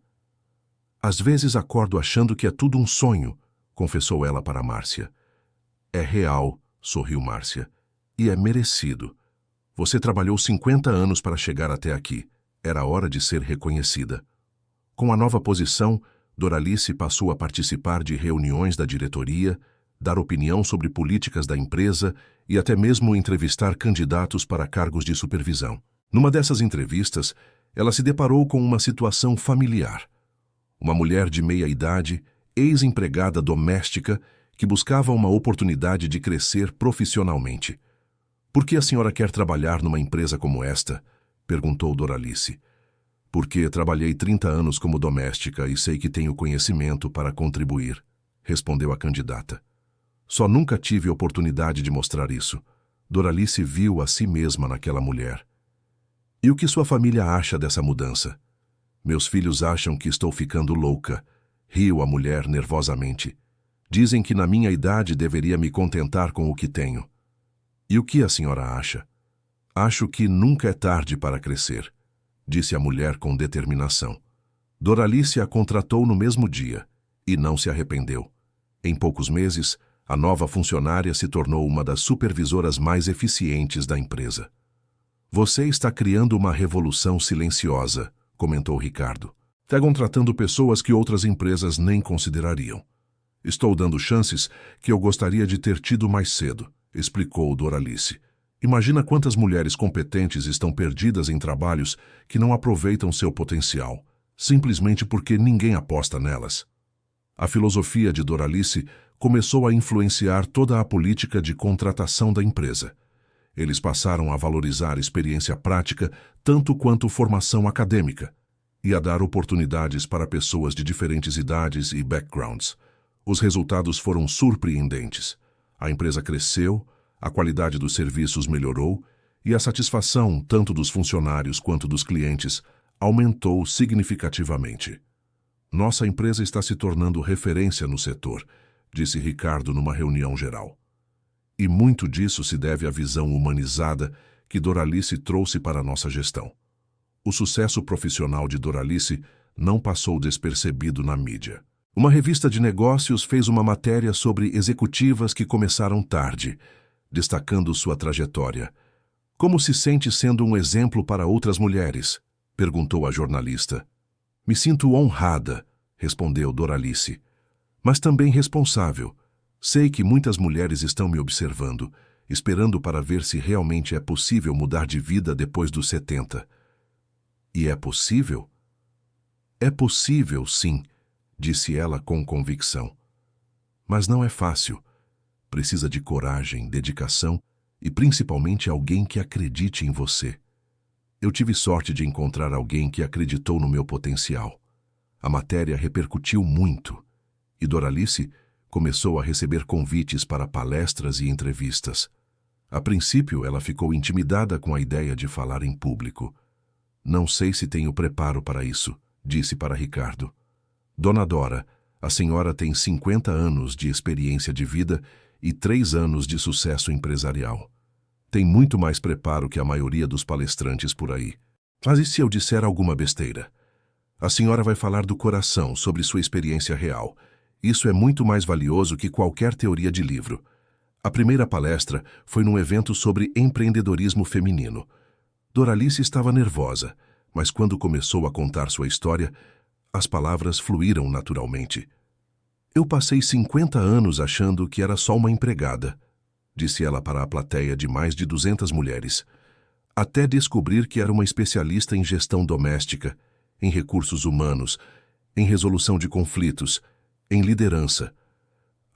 Às vezes acordo achando que é tudo um sonho, confessou ela para Márcia. É real, sorriu Márcia, e é merecido. Você trabalhou 50 anos para chegar até aqui. Era hora de ser reconhecida. Com a nova posição, Doralice passou a participar de reuniões da diretoria, dar opinião sobre políticas da empresa e até mesmo entrevistar candidatos para cargos de supervisão. Numa dessas entrevistas, ela se deparou com uma situação familiar. Uma mulher de meia idade, ex-empregada doméstica, que buscava uma oportunidade de crescer profissionalmente. Por que a senhora quer trabalhar numa empresa como esta? Perguntou Doralice. Porque trabalhei 30 anos como doméstica e sei que tenho conhecimento para contribuir, respondeu a candidata. Só nunca tive oportunidade de mostrar isso. Doralice viu a si mesma naquela mulher. E o que sua família acha dessa mudança? Meus filhos acham que estou ficando louca, riu a mulher nervosamente. Dizem que na minha idade deveria me contentar com o que tenho. E o que a senhora acha? Acho que nunca é tarde para crescer, disse a mulher com determinação. Doralice a contratou no mesmo dia e não se arrependeu. Em poucos meses, a nova funcionária se tornou uma das supervisoras mais eficientes da empresa. Você está criando uma revolução silenciosa, comentou Ricardo. Está contratando pessoas que outras empresas nem considerariam. Estou dando chances que eu gostaria de ter tido mais cedo, explicou Doralice. Imagina quantas mulheres competentes estão perdidas em trabalhos que não aproveitam seu potencial, simplesmente porque ninguém aposta nelas. A filosofia de Doralice começou a influenciar toda a política de contratação da empresa. Eles passaram a valorizar experiência prática tanto quanto formação acadêmica e a dar oportunidades para pessoas de diferentes idades e backgrounds. Os resultados foram surpreendentes. A empresa cresceu, a qualidade dos serviços melhorou e a satisfação tanto dos funcionários quanto dos clientes aumentou significativamente. Nossa empresa está se tornando referência no setor, disse Ricardo numa reunião geral. E muito disso se deve à visão humanizada que Doralice trouxe para a nossa gestão. O sucesso profissional de Doralice não passou despercebido na mídia. Uma revista de negócios fez uma matéria sobre executivas que começaram tarde, destacando sua trajetória. Como se sente sendo um exemplo para outras mulheres? Perguntou a jornalista. Me sinto honrada, respondeu Doralice, mas também responsável. Sei que muitas mulheres estão me observando, esperando para ver se realmente é possível mudar de vida depois dos 70. E é possível? É possível, sim, disse ela com convicção. Mas não é fácil. Precisa de coragem, dedicação e principalmente alguém que acredite em você. Eu tive sorte de encontrar alguém que acreditou no meu potencial. A matéria repercutiu muito e Doralice começou a receber convites para palestras e entrevistas. A princípio, ela ficou intimidada com a ideia de falar em público. Não sei se tenho preparo para isso, disse para Ricardo. Dona Dora, a senhora tem 50 anos de experiência de vida e 3 anos de sucesso empresarial. Tem muito mais preparo que a maioria dos palestrantes por aí. Mas e se eu disser alguma besteira? A senhora vai falar do coração, sobre sua experiência real. Isso é muito mais valioso que qualquer teoria de livro. A primeira palestra foi num evento sobre empreendedorismo feminino. Doralice estava nervosa, mas quando começou a contar sua história, as palavras fluíram naturalmente. Eu passei 50 anos achando que era só uma empregada, disse ela para a plateia de mais de 200 mulheres, até descobrir que era uma especialista em gestão doméstica, em recursos humanos, em resolução de conflitos, em liderança.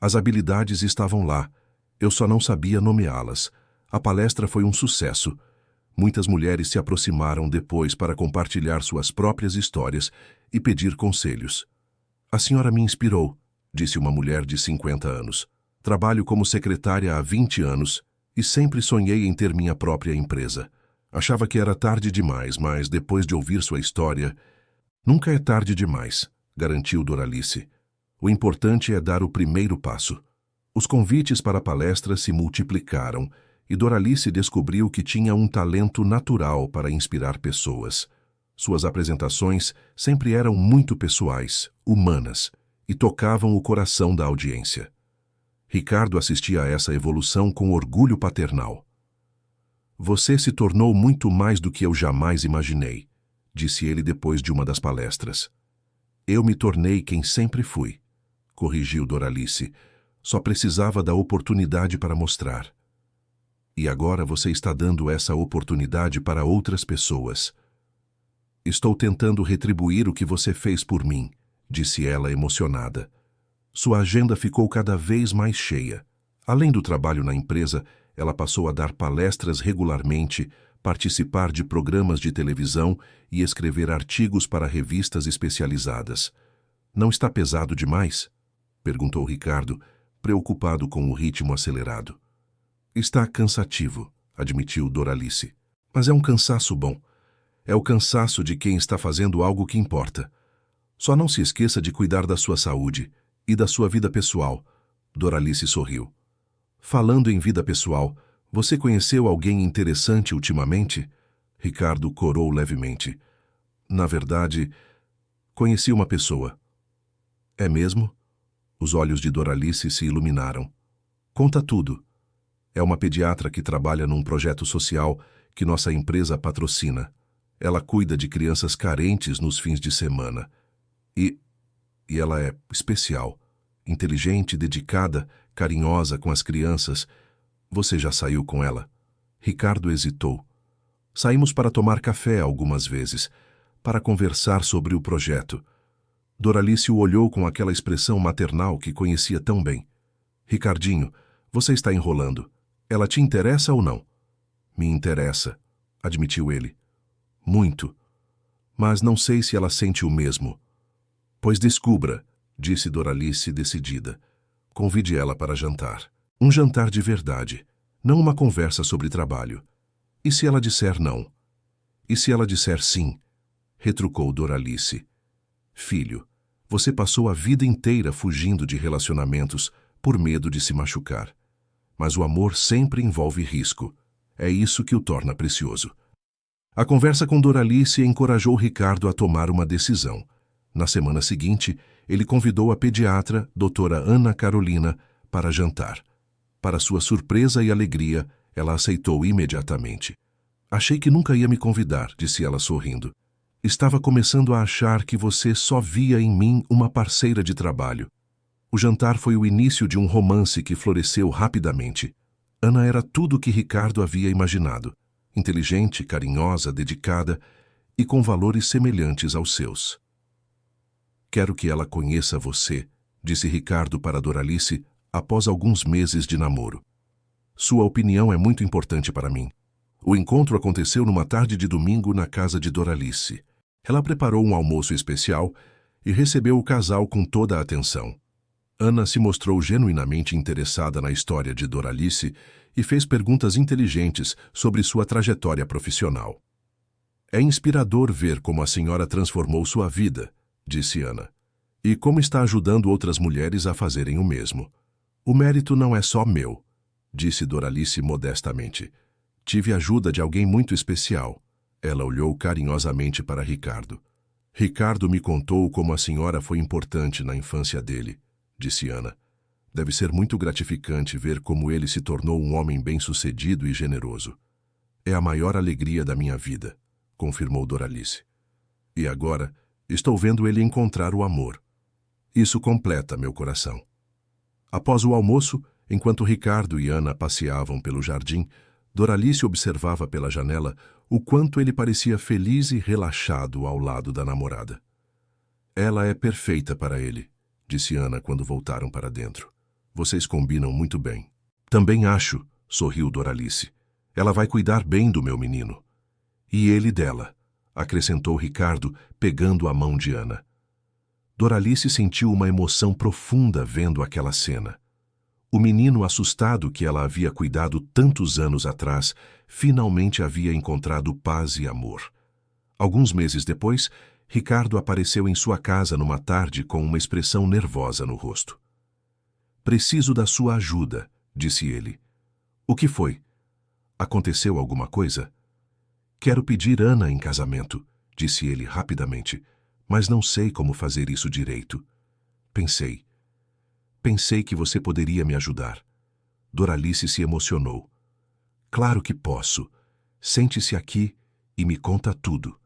As habilidades estavam lá, eu só não sabia nomeá-las. A palestra foi um sucesso. Muitas mulheres se aproximaram depois para compartilhar suas próprias histórias e pedir conselhos. A senhora me inspirou, disse uma mulher de 50 anos. Trabalho como secretária há 20 anos e sempre sonhei em ter minha própria empresa. Achava que era tarde demais, mas depois de ouvir sua história... Nunca é tarde demais, garantiu Doralice. O importante é dar o primeiro passo. Os convites para palestras se multiplicaram e Doralice descobriu que tinha um talento natural para inspirar pessoas. Suas apresentações sempre eram muito pessoais, humanas, e tocavam o coração da audiência. Ricardo assistia a essa evolução com orgulho paternal. Você se tornou muito mais do que eu jamais imaginei, disse ele depois de uma das palestras. Eu me tornei quem sempre fui, corrigiu Doralice. Só precisava da oportunidade para mostrar. E agora você está dando essa oportunidade para outras pessoas. Estou tentando retribuir o que você fez por mim, disse ela emocionada. Sua agenda ficou cada vez mais cheia. Além do trabalho na empresa, ela passou a dar palestras regularmente, participar de programas de televisão e escrever artigos para revistas especializadas. Não está pesado demais? Perguntou Ricardo, preocupado com o ritmo acelerado. Está cansativo, admitiu Doralice. Mas é um cansaço bom. É o cansaço de quem está fazendo algo que importa. Só não se esqueça de cuidar da sua saúde e da sua vida pessoal. Doralice sorriu. Falando em vida pessoal, você conheceu alguém interessante ultimamente? Ricardo corou levemente. Na verdade, conheci uma pessoa. É mesmo? Os olhos de Doralice se iluminaram. Conta tudo. É uma pediatra que trabalha num projeto social que nossa empresa patrocina. Ela cuida de crianças carentes nos fins de semana. E ela é especial, inteligente, dedicada, carinhosa com as crianças. Você já saiu com ela? Ricardo hesitou. Saímos para tomar café algumas vezes, para conversar sobre o projeto. Doralice o olhou com aquela expressão maternal que conhecia tão bem. Ricardinho, você está enrolando. Ela te interessa ou não? Me interessa, admitiu ele. Muito. Mas não sei se ela sente o mesmo. Pois descubra, disse Doralice decidida. Convide ela para jantar. Um jantar de verdade, não uma conversa sobre trabalho. E se ela disser não? E se ela disser sim? Retrucou Doralice. Filho, você passou a vida inteira fugindo de relacionamentos por medo de se machucar. Mas o amor sempre envolve risco. É isso que o torna precioso. A conversa com Doralice encorajou Ricardo a tomar uma decisão. Na semana seguinte, ele convidou a pediatra, doutora Ana Carolina, para jantar. Para sua surpresa e alegria, ela aceitou imediatamente. Achei que nunca ia me convidar, disse ela sorrindo. Estava começando a achar que você só via em mim uma parceira de trabalho. O jantar foi o início de um romance que floresceu rapidamente. Ana era tudo o que Ricardo havia imaginado. Inteligente, carinhosa, dedicada e com valores semelhantes aos seus. Quero que ela conheça você, disse Ricardo para Doralice após alguns meses de namoro. Sua opinião é muito importante para mim. O encontro aconteceu numa tarde de domingo na casa de Doralice. Ela preparou um almoço especial e recebeu o casal com toda a atenção. Ana se mostrou genuinamente interessada na história de Doralice e fez perguntas inteligentes sobre sua trajetória profissional. É inspirador ver como a senhora transformou sua vida, disse Ana, e como está ajudando outras mulheres a fazerem o mesmo. O mérito não é só meu, disse Doralice modestamente. Tive a ajuda de alguém muito especial. Ela olhou carinhosamente para Ricardo. Ricardo me contou como a senhora foi importante na infância dele, disse Ana. Deve ser muito gratificante ver como ele se tornou um homem bem-sucedido e generoso. É a maior alegria da minha vida, confirmou Doralice. E agora, estou vendo ele encontrar o amor. Isso completa meu coração. Após o almoço, enquanto Ricardo e Ana passeavam pelo jardim, Doralice observava pela janela o quanto ele parecia feliz e relaxado ao lado da namorada. Ela é perfeita para ele, disse Ana quando voltaram para dentro. Vocês combinam muito bem. Também acho, sorriu Doralice. Ela vai cuidar bem do meu menino. E ele dela, acrescentou Ricardo, pegando a mão de Ana. Doralice sentiu uma emoção profunda vendo aquela cena. O menino assustado que ela havia cuidado tantos anos atrás, finalmente havia encontrado paz e amor. Alguns meses depois, Ricardo apareceu em sua casa numa tarde com uma expressão nervosa no rosto. Preciso da sua ajuda, disse ele. O que foi? Aconteceu alguma coisa? Quero pedir Ana em casamento, disse ele rapidamente, mas não sei como fazer isso direito. Pensei que você poderia me ajudar. Doralice se emocionou. Claro que posso. Sente-se aqui e me conta tudo.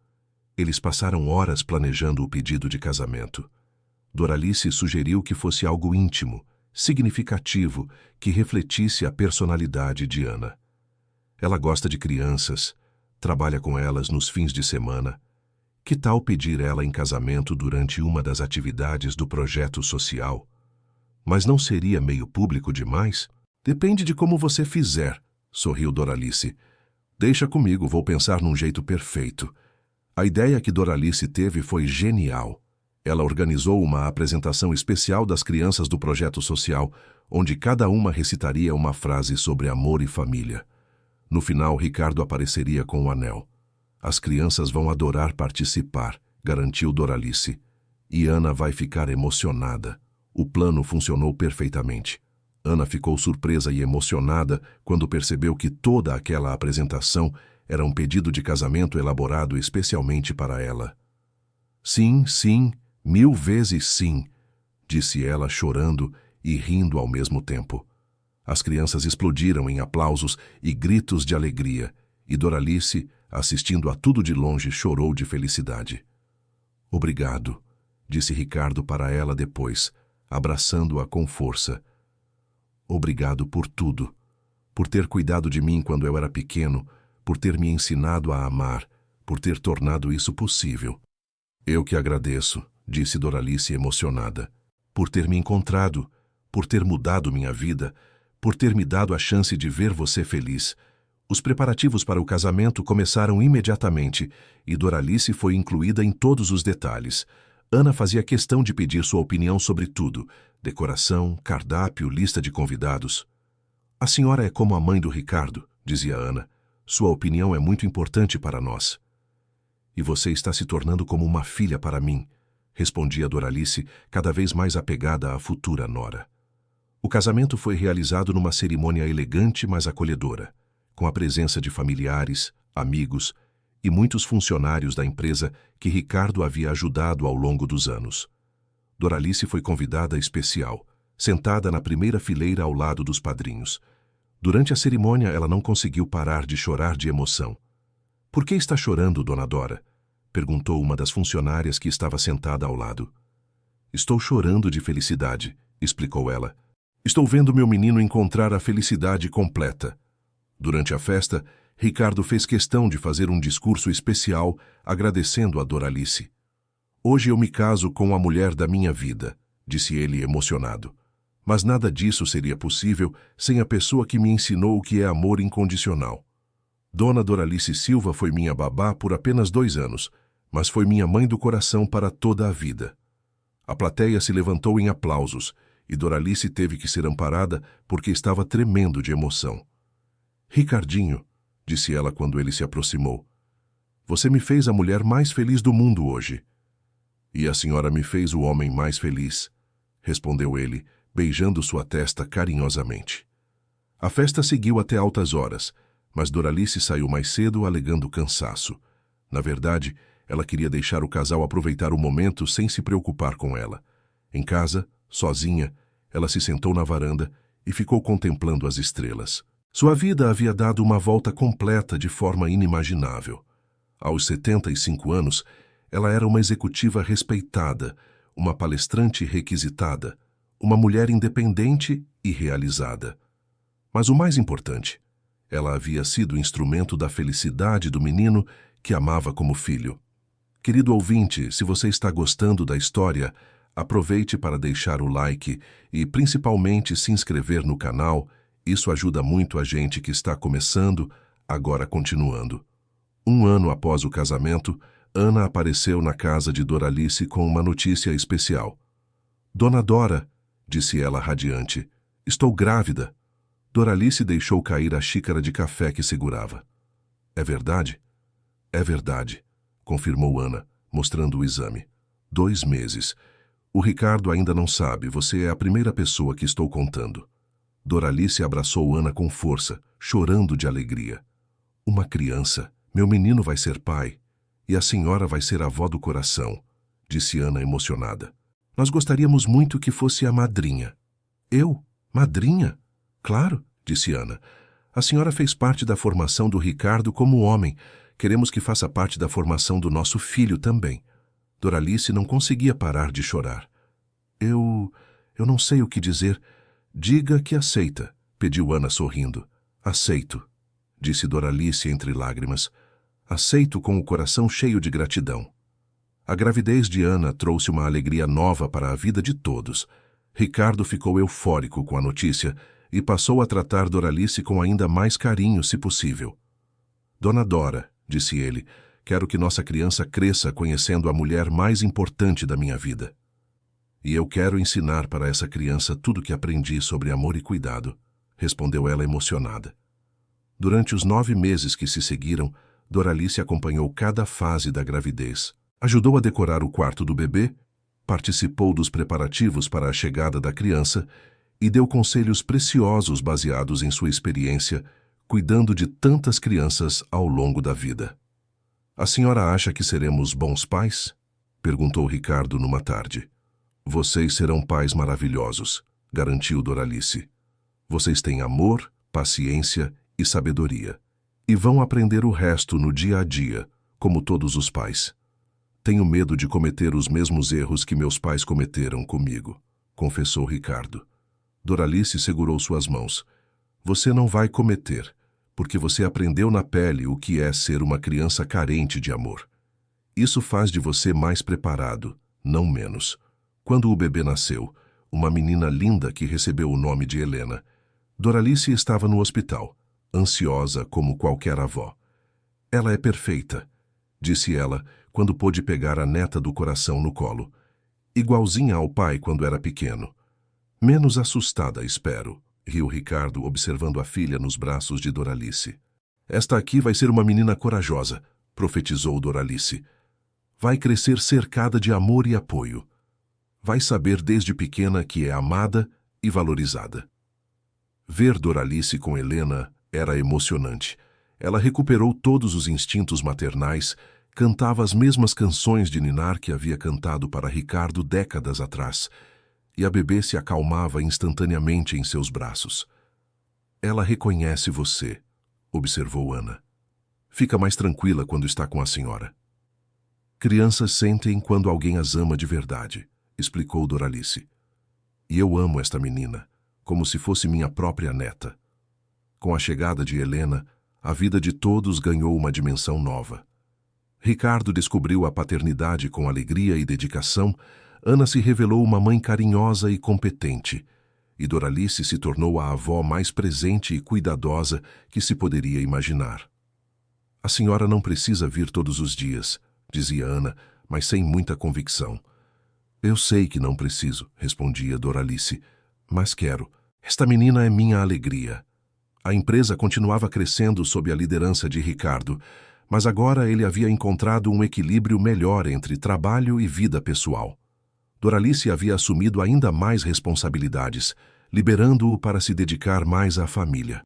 Eles passaram horas planejando o pedido de casamento. Doralice sugeriu que fosse algo íntimo, significativo, que refletisse a personalidade de Ana. Ela gosta de crianças, trabalha com elas nos fins de semana. Que tal pedir ela em casamento durante uma das atividades do projeto social? Mas não seria meio público demais? Depende de como você fizer, sorriu Doralice. Deixa comigo, vou pensar num jeito perfeito. A ideia que Doralice teve foi genial. Ela organizou uma apresentação especial das crianças do projeto social, onde cada uma recitaria uma frase sobre amor e família. No final, Ricardo apareceria com o anel. As crianças vão adorar participar, garantiu Doralice. E Ana vai ficar emocionada. O plano funcionou perfeitamente. Ana ficou surpresa e emocionada quando percebeu que toda aquela apresentação era um pedido de casamento elaborado especialmente para ela. Sim, sim, 1000 vezes sim, disse ela chorando e rindo ao mesmo tempo. As crianças explodiram em aplausos e gritos de alegria, e Doralice, assistindo a tudo de longe, chorou de felicidade. Obrigado, disse Ricardo para ela depois, abraçando-a com força. Obrigado por tudo, por ter cuidado de mim quando eu era pequeno, por ter me ensinado a amar, por ter tornado isso possível. Eu que agradeço, disse Doralice emocionada, por ter me encontrado, por ter mudado minha vida, por ter me dado a chance de ver você feliz. Os preparativos para o casamento começaram imediatamente e Doralice foi incluída em todos os detalhes. Ana fazia questão de pedir sua opinião sobre tudo: decoração, cardápio, lista de convidados. A senhora é como a mãe do Ricardo, dizia Ana. Sua opinião é muito importante para nós. E você está se tornando como uma filha para mim, respondia Doralice, cada vez mais apegada à futura nora. O casamento foi realizado numa cerimônia elegante, mas acolhedora, com a presença de familiares, amigos e muitos funcionários da empresa que Ricardo havia ajudado ao longo dos anos. Doralice foi convidada especial, sentada na primeira fileira ao lado dos padrinhos. Durante a cerimônia, ela não conseguiu parar de chorar de emoção. — Por que está chorando, Dona Dora? Perguntou uma das funcionárias que estava sentada ao lado. — Estou chorando de felicidade, explicou ela. Estou vendo meu menino encontrar a felicidade completa. Durante a festa, Ricardo fez questão de fazer um discurso especial agradecendo a Doralice. Hoje eu me caso com a mulher da minha vida, disse ele emocionado. Mas nada disso seria possível sem a pessoa que me ensinou o que é amor incondicional. Dona Doralice Silva foi minha babá por apenas 2 anos, mas foi minha mãe do coração para toda a vida. A plateia se levantou em aplausos e Doralice teve que ser amparada porque estava tremendo de emoção. Ricardinho, disse ela quando ele se aproximou, você me fez a mulher mais feliz do mundo hoje. E a senhora me fez o homem mais feliz, respondeu ele, beijando sua testa carinhosamente. A festa seguiu até altas horas, mas Doralice saiu mais cedo alegando cansaço. Na verdade, ela queria deixar o casal aproveitar o momento sem se preocupar com ela. Em casa, sozinha, ela se sentou na varanda e ficou contemplando as estrelas. Sua vida havia dado uma volta completa de forma inimaginável. Aos 75 anos, ela era uma executiva respeitada, uma palestrante requisitada, uma mulher independente e realizada. Mas o mais importante, ela havia sido instrumento da felicidade do menino que amava como filho. Querido ouvinte, se você está gostando da história, aproveite para deixar o like e principalmente se inscrever no canal. Isso ajuda muito a gente que está começando, agora continuando. 1 ano após o casamento, Ana apareceu na casa de Doralice com uma notícia especial. Dona Dora, disse ela radiante, estou grávida. Doralice deixou cair a xícara de café que segurava. É verdade? É verdade, confirmou Ana, mostrando o exame. 2 meses. O Ricardo ainda não sabe, você é a primeira pessoa que estou contando. Doralice abraçou Ana com força, chorando de alegria. Uma criança, meu menino vai ser pai, e a senhora vai ser avó do coração, disse Ana emocionada. Nós gostaríamos muito que fosse a madrinha. Eu? Madrinha? Claro, disse Ana. A senhora fez parte da formação do Ricardo como homem. Queremos que faça parte da formação do nosso filho também. Doralice não conseguia parar de chorar. Eu não sei o que dizer. Diga que aceita, pediu Ana sorrindo. Aceito, disse Doralice entre lágrimas. Aceito com o coração cheio de gratidão. A gravidez de Ana trouxe uma alegria nova para a vida de todos. Ricardo ficou eufórico com a notícia e passou a tratar Doralice com ainda mais carinho, se possível. Dona Dora, disse ele, quero que nossa criança cresça conhecendo a mulher mais importante da minha vida. E eu quero ensinar para essa criança tudo que aprendi sobre amor e cuidado, respondeu ela emocionada. Durante os 9 meses que se seguiram, Doralice acompanhou cada fase da gravidez. Ajudou a decorar o quarto do bebê, participou dos preparativos para a chegada da criança e deu conselhos preciosos baseados em sua experiência, cuidando de tantas crianças ao longo da vida. A senhora acha que seremos bons pais? Perguntou Ricardo numa tarde. Vocês serão pais maravilhosos, garantiu Doralice. Vocês têm amor, paciência e sabedoria. E vão aprender o resto no dia a dia, como todos os pais. Tenho medo de cometer os mesmos erros que meus pais cometeram comigo, confessou Ricardo. Doralice segurou suas mãos. Você não vai cometer, porque você aprendeu na pele o que é ser uma criança carente de amor. Isso faz de você mais preparado, não menos. Quando o bebê nasceu, uma menina linda que recebeu o nome de Helena, Doralice estava no hospital, ansiosa como qualquer avó. Ela é perfeita, disse ela quando pôde pegar a neta do coração no colo. Igualzinha ao pai quando era pequeno. Menos assustada, espero, riu Ricardo observando a filha nos braços de Doralice. Esta aqui vai ser uma menina corajosa, profetizou Doralice. Vai crescer cercada de amor e apoio. Vai saber desde pequena que é amada e valorizada. Ver Doralice com Helena era emocionante. Ela recuperou todos os instintos maternais, cantava as mesmas canções de ninar que havia cantado para Ricardo décadas atrás, e a bebê se acalmava instantaneamente em seus braços. Ela reconhece você, observou Ana. Fica mais tranquila quando está com a senhora. Crianças sentem quando alguém as ama de verdade, explicou Doralice. E eu amo esta menina, como se fosse minha própria neta. Com a chegada de Helena, a vida de todos ganhou uma dimensão nova. Ricardo descobriu a paternidade com alegria e dedicação, Ana se revelou uma mãe carinhosa e competente, e Doralice se tornou a avó mais presente e cuidadosa que se poderia imaginar. A senhora não precisa vir todos os dias, dizia Ana, mas sem muita convicção. Eu sei que não preciso, respondia Doralice, mas quero. Esta menina é minha alegria. A empresa continuava crescendo sob a liderança de Ricardo, mas agora ele havia encontrado um equilíbrio melhor entre trabalho e vida pessoal. Doralice havia assumido ainda mais responsabilidades, liberando-o para se dedicar mais à família.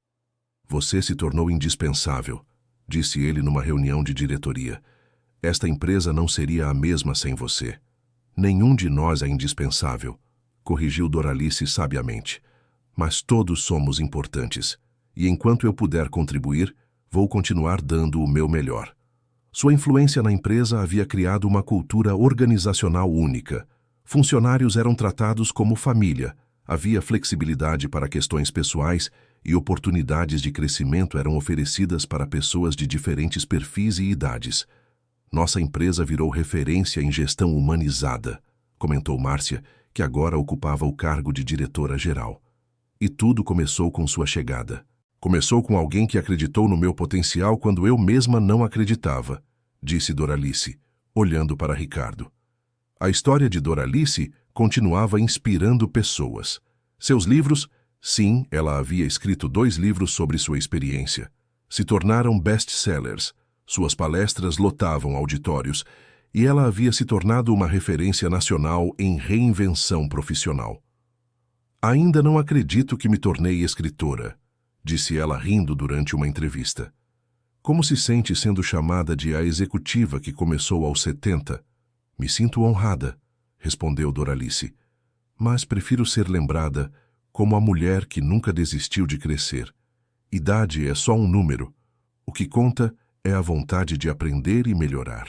Você se tornou indispensável, disse ele numa reunião de diretoria. Esta empresa não seria a mesma sem você. Nenhum de nós é indispensável, corrigiu Doralice sabiamente. Mas todos somos importantes, e enquanto eu puder contribuir, vou continuar dando o meu melhor. Sua influência na empresa havia criado uma cultura organizacional única. Funcionários eram tratados como família, havia flexibilidade para questões pessoais e oportunidades de crescimento eram oferecidas para pessoas de diferentes perfis e idades. Nossa empresa virou referência em gestão humanizada, comentou Márcia, que agora ocupava o cargo de diretora-geral. E tudo começou com sua chegada. Começou com alguém que acreditou no meu potencial quando eu mesma não acreditava, disse Doralice, olhando para Ricardo. A história de Doralice continuava inspirando pessoas. Seus livros, sim, ela havia escrito 2 livros sobre sua experiência, se tornaram best-sellers. Suas palestras lotavam auditórios e ela havia se tornado uma referência nacional em reinvenção profissional. Ainda não acredito que me tornei escritora, disse ela rindo durante uma entrevista. Como se sente sendo chamada de a executiva que começou aos 70? Me sinto honrada, respondeu Doralice, mas prefiro ser lembrada como a mulher que nunca desistiu de crescer. Idade é só um número. O que conta é a vontade de aprender e melhorar.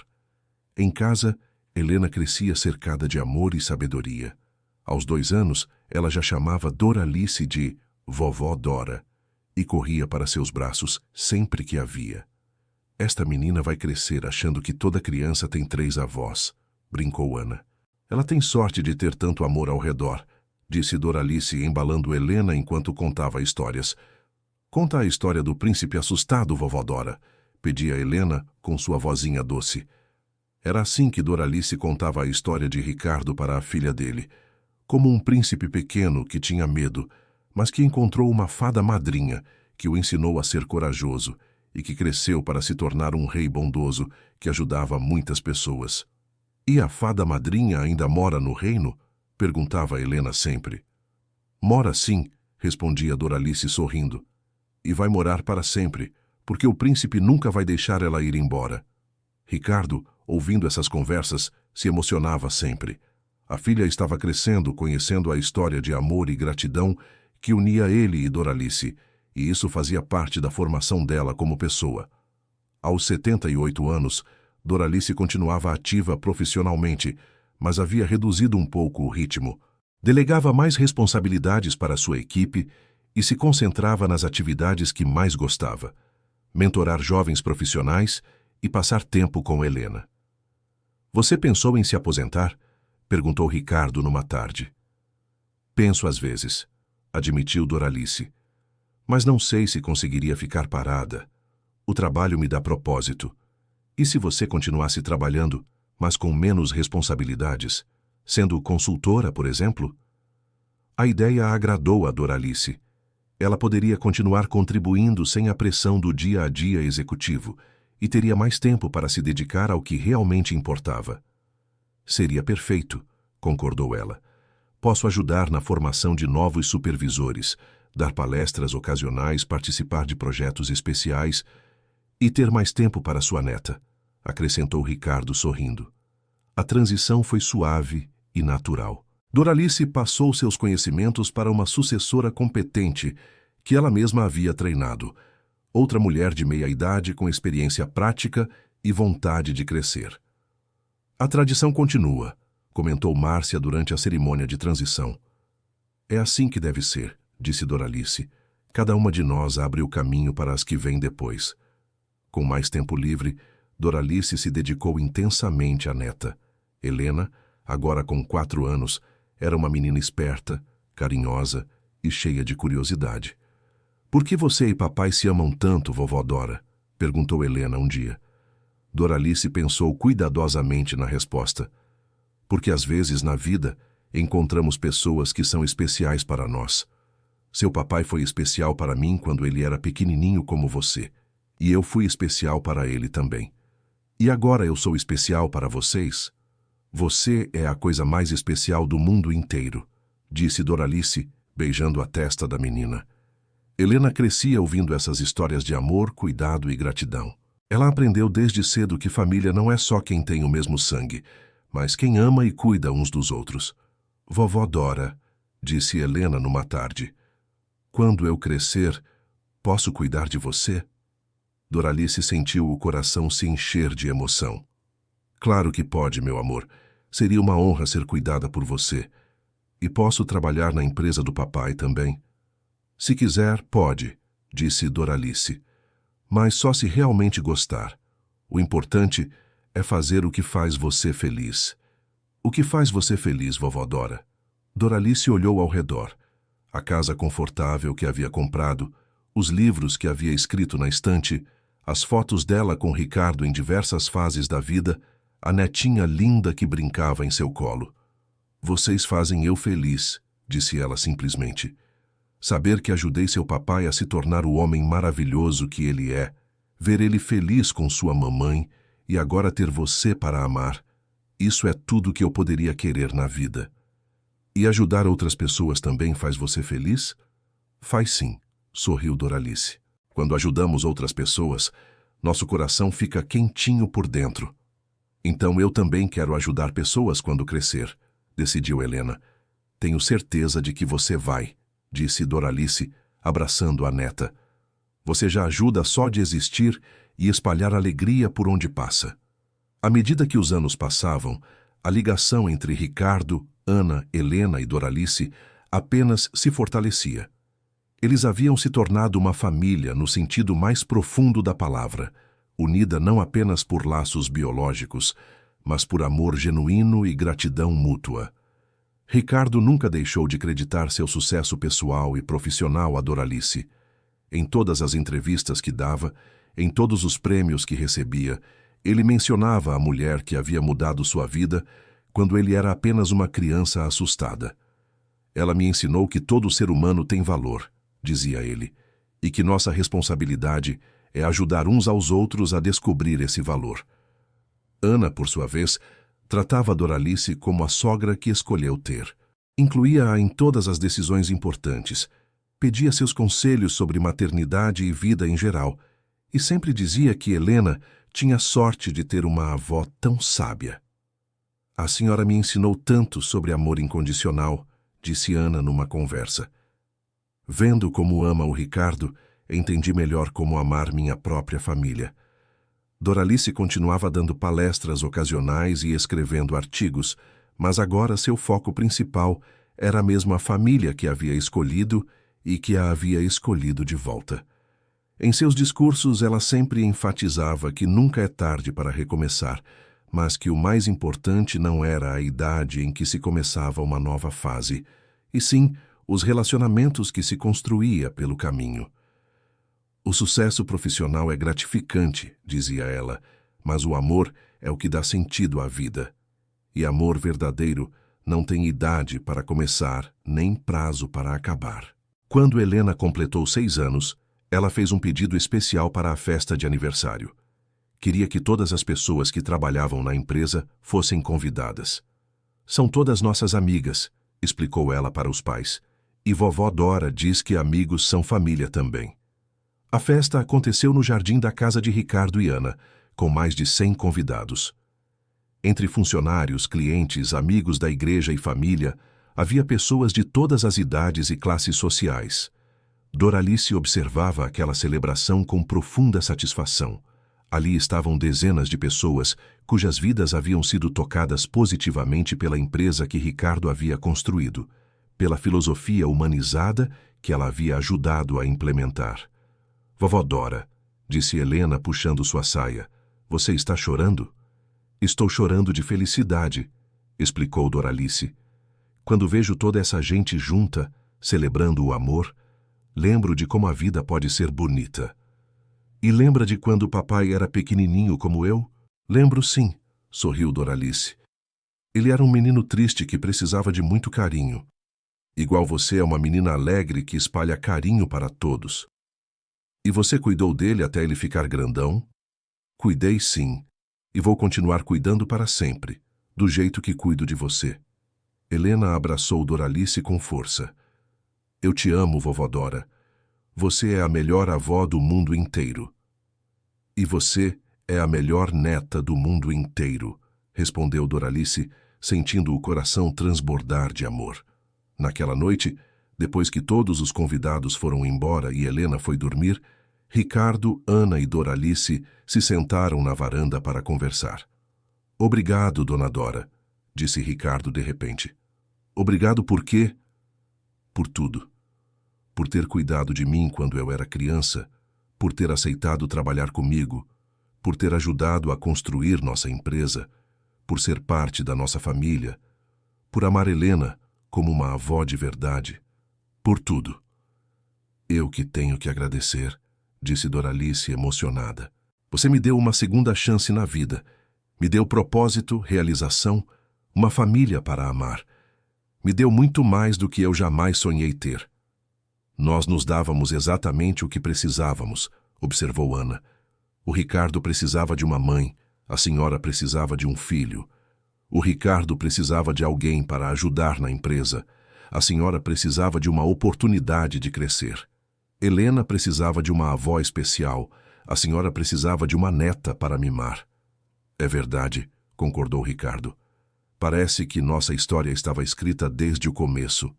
Em casa, Helena crescia cercada de amor e sabedoria. Aos 2 anos, ela já chamava Doralice de Vovó Dora e corria para seus braços sempre que a via. Esta menina vai crescer achando que toda criança tem 3 avós, brincou Ana. Ela tem sorte de ter tanto amor ao redor, disse Doralice embalando Helena enquanto contava histórias. Conta a história do príncipe assustado, vovó Dora, pedia Helena com sua vozinha doce. Era assim que Doralice contava a história de Ricardo para a filha dele, como um príncipe pequeno que tinha medo, mas que encontrou uma fada madrinha que o ensinou a ser corajoso e que cresceu para se tornar um rei bondoso que ajudava muitas pessoas. E a fada madrinha ainda mora no reino? Perguntava Helena sempre. Mora sim, respondia Doralice sorrindo. E vai morar para sempre, porque o príncipe nunca vai deixar ela ir embora. Ricardo, ouvindo essas conversas, se emocionava sempre. A filha estava crescendo, conhecendo a história de amor e gratidão que unia ele e Doralice, e isso fazia parte da formação dela como pessoa. Aos 78 anos, Doralice continuava ativa profissionalmente, mas havia reduzido um pouco o ritmo. Delegava mais responsabilidades para sua equipe e se concentrava nas atividades que mais gostava: mentorar jovens profissionais e passar tempo com Helena. Você pensou em se aposentar? Perguntou Ricardo numa tarde. Penso às vezes, admitiu Doralice. Mas não sei se conseguiria ficar parada. O trabalho me dá propósito. E se você continuasse trabalhando, mas com menos responsabilidades, sendo consultora, por exemplo? A ideia agradou a Doralice. Ela poderia continuar contribuindo sem a pressão do dia a dia executivo e teria mais tempo para se dedicar ao que realmente importava. Seria perfeito, concordou ela. Posso ajudar na formação de novos supervisores, dar palestras ocasionais, participar de projetos especiais e ter mais tempo para sua neta, acrescentou Ricardo sorrindo. A transição foi suave e natural. Doralice passou seus conhecimentos para uma sucessora competente que ela mesma havia treinado, outra mulher de meia-idade com experiência prática e vontade de crescer. A tradição continua, comentou Márcia durante a cerimônia de transição. É assim que deve ser, disse Doralice. Cada uma de nós abre o caminho para as que vêm depois. Com mais tempo livre, Doralice se dedicou intensamente à neta. Helena, agora com 4 anos, era uma menina esperta, carinhosa e cheia de curiosidade. Por que você e papai se amam tanto, vovó Dora? Perguntou Helena um dia. Doralice pensou cuidadosamente na resposta. Porque às vezes na vida encontramos pessoas que são especiais para nós. Seu papai foi especial para mim quando ele era pequenininho como você, e eu fui especial para ele também. E agora eu sou especial para vocês? Você é a coisa mais especial do mundo inteiro, disse Doralice, beijando a testa da menina. Helena crescia ouvindo essas histórias de amor, cuidado e gratidão. Ela aprendeu desde cedo que família não é só quem tem o mesmo sangue, mas quem ama e cuida uns dos outros. Vovó Dora, disse Helena numa tarde, quando eu crescer, posso cuidar de você? Doralice sentiu o coração se encher de emoção. Claro que pode, meu amor. Seria uma honra ser cuidada por você. E posso trabalhar na empresa do papai também? Se quiser, pode, disse Doralice. Mas só se realmente gostar. O importante é fazer o que faz você feliz. O que faz você feliz, vovó Dora? Doralice olhou ao redor. A casa confortável que havia comprado, os livros que havia escrito na estante, as fotos dela com Ricardo em diversas fases da vida, a netinha linda que brincava em seu colo. Vocês fazem eu feliz, disse ela simplesmente. Saber que ajudei seu papai a se tornar o homem maravilhoso que ele é, ver ele feliz com sua mamãe e agora ter você para amar, isso é tudo que eu poderia querer na vida. E ajudar outras pessoas também faz você feliz? Faz sim, sorriu Doralice. Quando ajudamos outras pessoas, nosso coração fica quentinho por dentro. Então eu também quero ajudar pessoas quando crescer, decidiu Helena. Tenho certeza de que você vai, disse Doralice, abraçando a neta. Você já ajuda só de existir e espalhar alegria por onde passa. À medida que os anos passavam, a ligação entre Ricardo, Ana, Helena e Doralice apenas se fortalecia. Eles haviam se tornado uma família no sentido mais profundo da palavra, unida não apenas por laços biológicos, mas por amor genuíno e gratidão mútua. Ricardo nunca deixou de acreditar seu sucesso pessoal e profissional a Doralice. Em todas as entrevistas que dava, em todos os prêmios que recebia, ele mencionava a mulher que havia mudado sua vida quando ele era apenas uma criança assustada. Ela me ensinou que todo ser humano tem valor, dizia ele, e que nossa responsabilidade é ajudar uns aos outros a descobrir esse valor. Ana, por sua vez, tratava Doralice como a sogra que escolheu ter. Incluía-a em todas as decisões importantes, pedia seus conselhos sobre maternidade e vida em geral, e sempre dizia que Helena tinha sorte de ter uma avó tão sábia. A senhora me ensinou tanto sobre amor incondicional, disse Ana numa conversa. Vendo como ama o Ricardo, entendi melhor como amar minha própria família. Doralice continuava dando palestras ocasionais e escrevendo artigos, mas agora seu foco principal era mesmo a família que havia escolhido e que a havia escolhido de volta. Em seus discursos, ela sempre enfatizava que nunca é tarde para recomeçar, mas que o mais importante não era a idade em que se começava uma nova fase, e sim os relacionamentos que se construía pelo caminho. O sucesso profissional é gratificante, dizia ela, mas o amor é o que dá sentido à vida. E amor verdadeiro não tem idade para começar, nem prazo para acabar. Quando Helena completou 6 anos, ela fez um pedido especial para a festa de aniversário. Queria que todas as pessoas que trabalhavam na empresa fossem convidadas. São todas nossas amigas, explicou ela para os pais. E vovó Dora diz que amigos são família também. A festa aconteceu no jardim da casa de Ricardo e Ana, com mais de 100 convidados. Entre funcionários, clientes, amigos da igreja e família, havia pessoas de todas as idades e classes sociais. Doralice observava aquela celebração com profunda satisfação. Ali estavam dezenas de pessoas cujas vidas haviam sido tocadas positivamente pela empresa que Ricardo havia construído, pela filosofia humanizada que ela havia ajudado a implementar. Vovó Dora, disse Helena puxando sua saia, você está chorando? Estou chorando de felicidade, explicou Doralice. Quando vejo toda essa gente junta, celebrando o amor, lembro de como a vida pode ser bonita. E lembra de quando o papai era pequenininho como eu? Lembro sim, sorriu Doralice. Ele era um menino triste que precisava de muito carinho. Igual você é uma menina alegre que espalha carinho para todos. E você cuidou dele até ele ficar grandão? Cuidei sim, e vou continuar cuidando para sempre, do jeito que cuido de você. Helena abraçou Doralice com força. Eu te amo, vovó Dora. Você é a melhor avó do mundo inteiro. E você é a melhor neta do mundo inteiro, respondeu Doralice, sentindo o coração transbordar de amor. Naquela noite, depois que todos os convidados foram embora e Helena foi dormir, Ricardo, Ana e Doralice se sentaram na varanda para conversar. Obrigado, dona Dora, disse Ricardo de repente. Obrigado por quê? Por tudo. Por ter cuidado de mim quando eu era criança, por ter aceitado trabalhar comigo, por ter ajudado a construir nossa empresa, por ser parte da nossa família, por amar Helena como uma avó de verdade, por tudo. Eu que tenho que agradecer, disse Doralice emocionada. Você me deu uma segunda chance na vida, me deu propósito, realização, uma família para amar. Me deu muito mais do que eu jamais sonhei ter. Nós nos dávamos exatamente o que precisávamos, observou Ana. O Ricardo precisava de uma mãe, a senhora precisava de um filho. O Ricardo precisava de alguém para ajudar na empresa. A senhora precisava de uma oportunidade de crescer. Helena precisava de uma avó especial. A senhora precisava de uma neta para mimar. É verdade, concordou Ricardo. Parece que nossa história estava escrita desde o começo.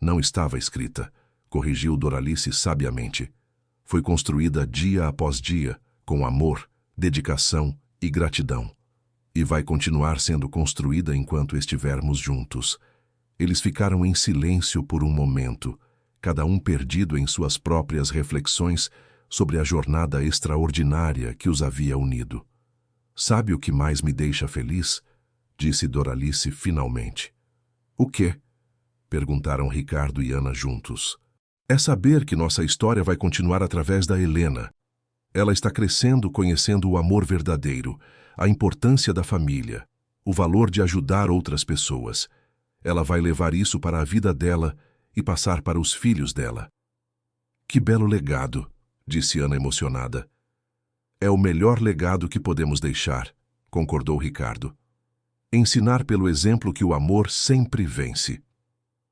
Não estava escrita, corrigiu Doralice sabiamente. Foi construída dia após dia, com amor, dedicação e gratidão. E vai continuar sendo construída enquanto estivermos juntos. Eles ficaram em silêncio por um momento, cada um perdido em suas próprias reflexões sobre a jornada extraordinária que os havia unido. Sabe o que mais me deixa feliz? Disse Doralice finalmente. O quê? Perguntaram Ricardo e Ana juntos. É saber que nossa história vai continuar através da Helena. Ela está crescendo conhecendo o amor verdadeiro, a importância da família, o valor de ajudar outras pessoas. Ela vai levar isso para a vida dela e passar para os filhos dela. Que belo legado, disse Ana emocionada. É o melhor legado que podemos deixar, concordou Ricardo. Ensinar pelo exemplo que o amor sempre vence.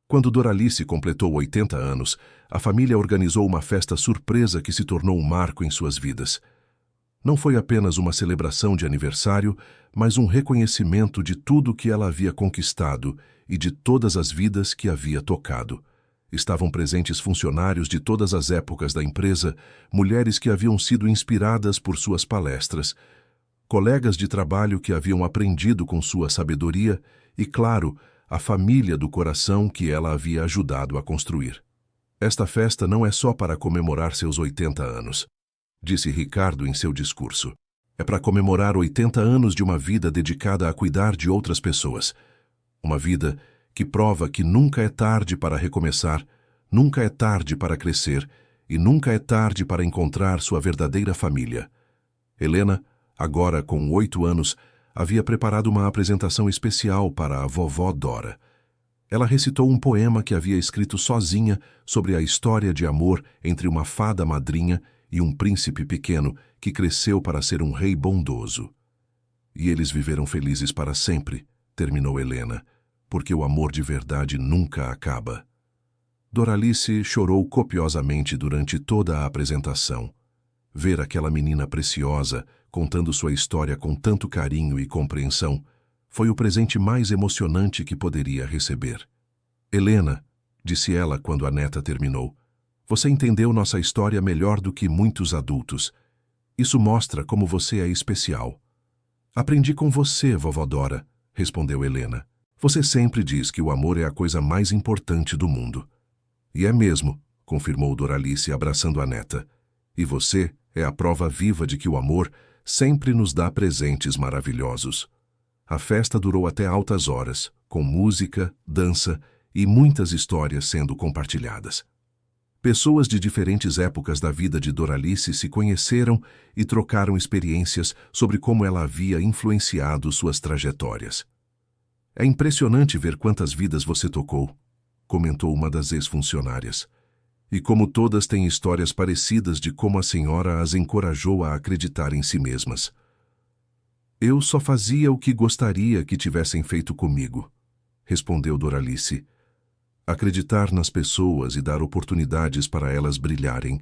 Quando Doralice completou 80 anos, a família organizou uma festa surpresa que se tornou um marco em suas vidas. Não foi apenas uma celebração de aniversário, mas um reconhecimento de tudo que ela havia conquistado e de todas as vidas que havia tocado. Estavam presentes funcionários de todas as épocas da empresa, mulheres que haviam sido inspiradas por suas palestras, colegas de trabalho que haviam aprendido com sua sabedoria e, claro, a família do coração que ela havia ajudado a construir. Esta festa não é só para comemorar seus 80 anos, disse Ricardo em seu discurso. É para comemorar 80 anos de uma vida dedicada a cuidar de outras pessoas. Uma vida que prova que nunca é tarde para recomeçar, nunca é tarde para crescer e nunca é tarde para encontrar sua verdadeira família. Helena, agora com 8 anos, havia preparado uma apresentação especial para a vovó Dora. Ela recitou um poema que havia escrito sozinha sobre a história de amor entre uma fada madrinha e um príncipe pequeno que cresceu para ser um rei bondoso. E eles viveram felizes para sempre, terminou Helena, porque o amor de verdade nunca acaba. Doralice chorou copiosamente durante toda a apresentação. Ver aquela menina preciosa contando sua história com tanto carinho e compreensão foi o presente mais emocionante que poderia receber. Helena, disse ela quando a neta terminou, você entendeu nossa história melhor do que muitos adultos. Isso mostra como você é especial. Aprendi com você, vovó Dora, respondeu Helena. Você sempre diz que o amor é a coisa mais importante do mundo. E é mesmo, confirmou Doralice abraçando a neta. E você é a prova viva de que o amor sempre nos dá presentes maravilhosos. A festa durou até altas horas, com música, dança e muitas histórias sendo compartilhadas. Pessoas de diferentes épocas da vida de Doralice se conheceram e trocaram experiências sobre como ela havia influenciado suas trajetórias. É impressionante ver quantas vidas você tocou, comentou uma das ex-funcionárias. E como todas têm histórias parecidas de como a senhora as encorajou a acreditar em si mesmas. Eu só fazia o que gostaria que tivessem feito comigo, respondeu Doralice. Acreditar nas pessoas e dar oportunidades para elas brilharem.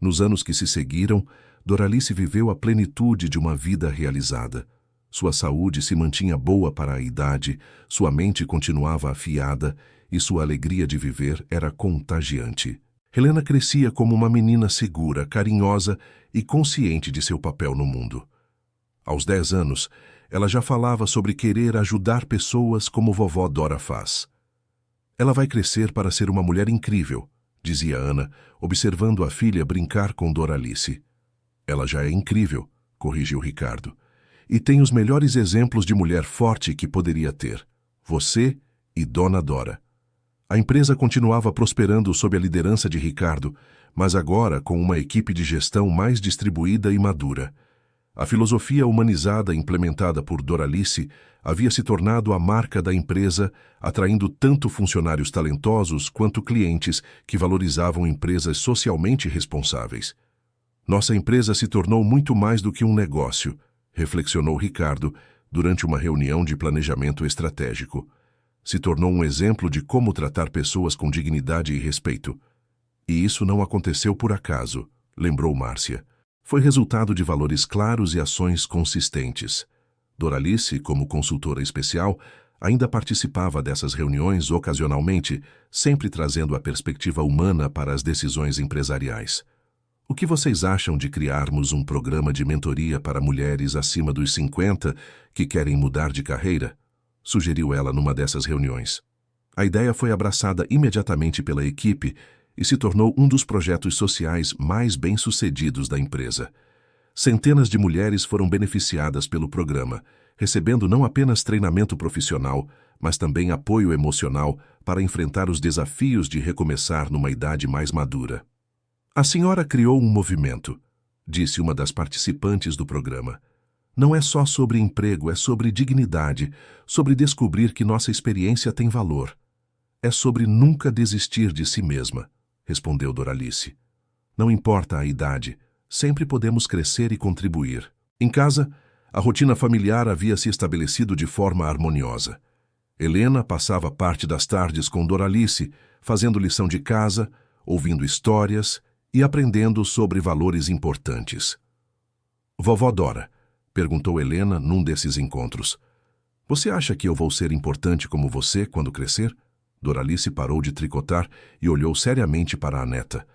Nos anos que se seguiram, Doralice viveu a plenitude de uma vida realizada. Sua saúde se mantinha boa para a idade, sua mente continuava afiada e sua alegria de viver era contagiante. Helena crescia como uma menina segura, carinhosa e consciente de seu papel no mundo. Aos 10 anos, ela já falava sobre querer ajudar pessoas como vovó Dora faz. Ela vai crescer para ser uma mulher incrível, dizia Ana, observando a filha brincar com Doralice. Ela já é incrível, corrigiu Ricardo. E tem os melhores exemplos de mulher forte que poderia ter. Você e Dona Dora. A empresa continuava prosperando sob a liderança de Ricardo, mas agora com uma equipe de gestão mais distribuída e madura. A filosofia humanizada implementada por Doralice havia se tornado a marca da empresa, atraindo tanto funcionários talentosos quanto clientes que valorizavam empresas socialmente responsáveis. Nossa empresa se tornou muito mais do que um negócio, reflexionou Ricardo durante uma reunião de planejamento estratégico. Se tornou um exemplo de como tratar pessoas com dignidade e respeito. E isso não aconteceu por acaso, lembrou Márcia. Foi resultado de valores claros e ações consistentes. Doralice, como consultora especial, ainda participava dessas reuniões ocasionalmente, sempre trazendo a perspectiva humana para as decisões empresariais. O que vocês acham de criarmos um programa de mentoria para mulheres acima dos 50 que querem mudar de carreira? Sugeriu ela numa dessas reuniões. A ideia foi abraçada imediatamente pela equipe e se tornou um dos projetos sociais mais bem-sucedidos da empresa. Centenas de mulheres foram beneficiadas pelo programa, recebendo não apenas treinamento profissional, mas também apoio emocional para enfrentar os desafios de recomeçar numa idade mais madura. A senhora criou um movimento, disse uma das participantes do programa. Não é só sobre emprego, é sobre dignidade, sobre descobrir que nossa experiência tem valor. É sobre nunca desistir de si mesma, respondeu Doralice. Não importa a idade, sempre podemos crescer e contribuir. Em casa, a rotina familiar havia se estabelecido de forma harmoniosa. Helena passava parte das tardes com Doralice, fazendo lição de casa, ouvindo histórias e aprendendo sobre valores importantes. Vovó Dora, perguntou Helena num desses encontros, você acha que eu vou ser importante como você quando crescer? Doralice parou de tricotar e olhou seriamente para a neta.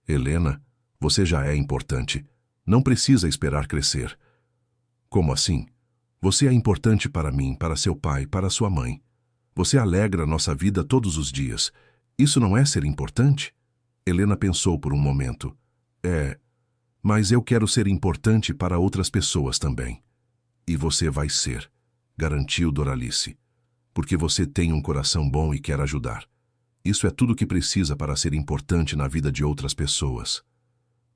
Helena, você já é importante. Não precisa esperar crescer. Como assim? Você é importante para mim, para seu pai, para sua mãe. Você alegra nossa vida todos os dias. Isso não é ser importante? Helena pensou por um momento. Mas eu quero ser importante para outras pessoas também. E você vai ser, garantiu Doralice, porque você tem um coração bom e quer ajudar. Isso é tudo que precisa para ser importante na vida de outras pessoas.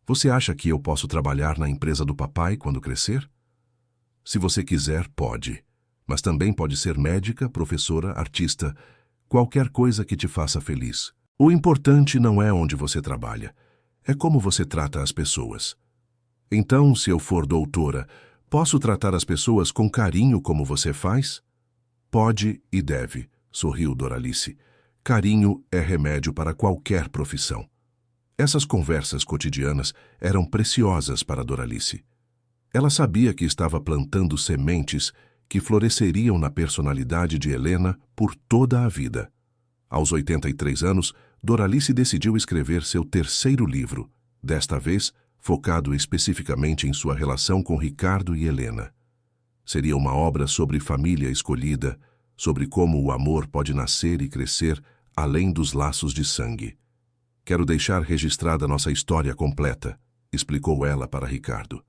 Você acha que eu posso trabalhar na empresa do papai quando crescer? Se você quiser, pode. Mas também pode ser médica, professora, artista, qualquer coisa que te faça feliz. O importante não é onde você trabalha, é como você trata as pessoas. Então, se eu for doutora, posso tratar as pessoas com carinho como você faz? Pode e deve, sorriu Doralice. Carinho é remédio para qualquer profissão. Essas conversas cotidianas eram preciosas para Doralice. Ela sabia que estava plantando sementes que floresceriam na personalidade de Helena por toda a vida. Aos 83 anos, Doralice decidiu escrever seu terceiro livro, desta vez focado especificamente em sua relação com Ricardo e Helena. Seria uma obra sobre família escolhida, sobre como o amor pode nascer e crescer além dos laços de sangue. Quero deixar registrada nossa história completa, explicou ela para Ricardo,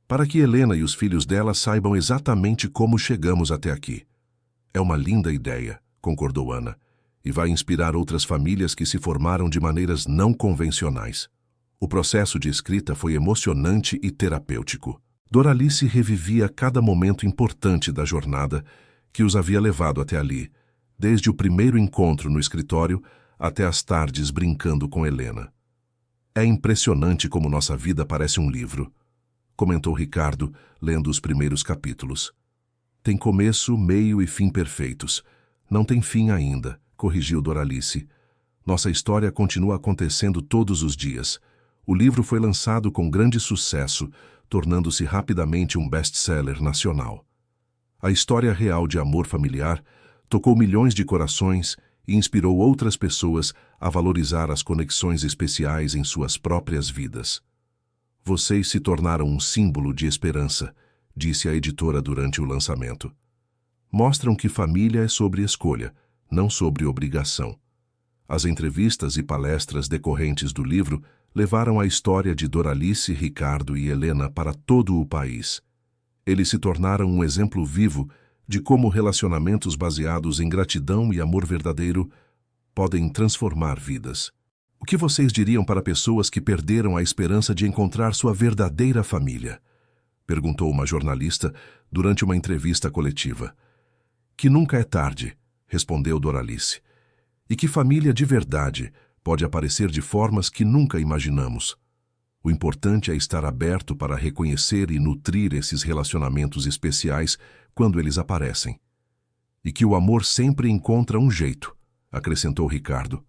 para que Helena e os filhos dela saibam exatamente como chegamos até aqui. É uma linda ideia, concordou Ana, e vai inspirar outras famílias que se formaram de maneiras não convencionais. O processo de escrita foi emocionante e terapêutico. Doralice revivia cada momento importante da jornada que os havia levado até ali, desde o primeiro encontro no escritório até as tardes brincando com Helena. É impressionante como nossa vida parece um livro, comentou Ricardo, lendo os primeiros capítulos. Tem começo, meio e fim perfeitos. Não tem fim ainda, corrigiu Doralice. Nossa história continua acontecendo todos os dias. O livro foi lançado com grande sucesso, tornando-se rapidamente um best-seller nacional. A história real de amor familiar tocou milhões de corações e inspirou outras pessoas a valorizar as conexões especiais em suas próprias vidas. Vocês se tornaram um símbolo de esperança, disse a editora durante o lançamento. Mostram que família é sobre escolha, não sobre obrigação. As entrevistas e palestras decorrentes do livro levaram a história de Doralice, Ricardo e Helena para todo o país. Eles se tornaram um exemplo vivo de como relacionamentos baseados em gratidão e amor verdadeiro podem transformar vidas. O que vocês diriam para pessoas que perderam a esperança de encontrar sua verdadeira família? Perguntou uma jornalista durante uma entrevista coletiva. Que nunca é tarde, respondeu Doralice. E que família de verdade pode aparecer de formas que nunca imaginamos. O importante é estar aberto para reconhecer e nutrir esses relacionamentos especiais quando eles aparecem. E que o amor sempre encontra um jeito, acrescentou Ricardo.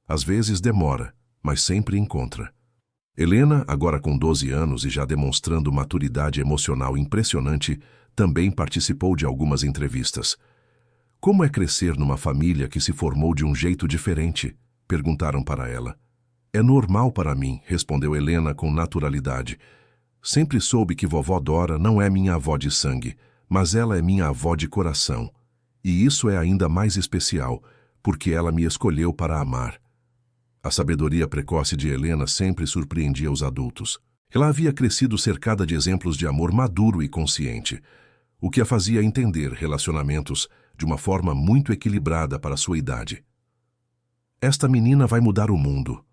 Às vezes demora, mas sempre encontra. Helena, agora com 12 anos e já demonstrando maturidade emocional impressionante, também participou de algumas entrevistas. Como é crescer numa família que se formou de um jeito diferente? Perguntaram para ela. É normal para mim, respondeu Helena com naturalidade. Sempre soube que vovó Dora não é minha avó de sangue, mas ela é minha avó de coração. E isso é ainda mais especial, porque ela me escolheu para amar. A sabedoria precoce de Helena sempre surpreendia os adultos. Ela havia crescido cercada de exemplos de amor maduro e consciente, o que a fazia entender relacionamentos de uma forma muito equilibrada para sua idade. Esta menina vai mudar o mundo,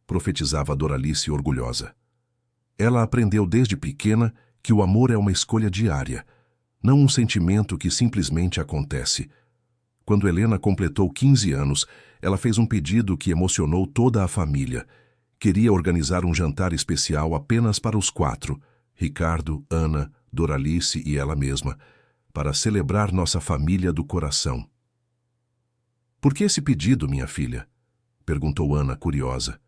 profetizava Doralice orgulhosa. Ela aprendeu desde pequena que o amor é uma escolha diária, não um sentimento que simplesmente acontece. Quando Helena completou 15 anos, ela fez um pedido que emocionou toda a família: Queria organizar um jantar especial apenas para os 4, Ricardo, Ana, Doralice e ela mesma, para celebrar nossa família do coração. Por que esse pedido, minha filha? Perguntou Ana, curiosa.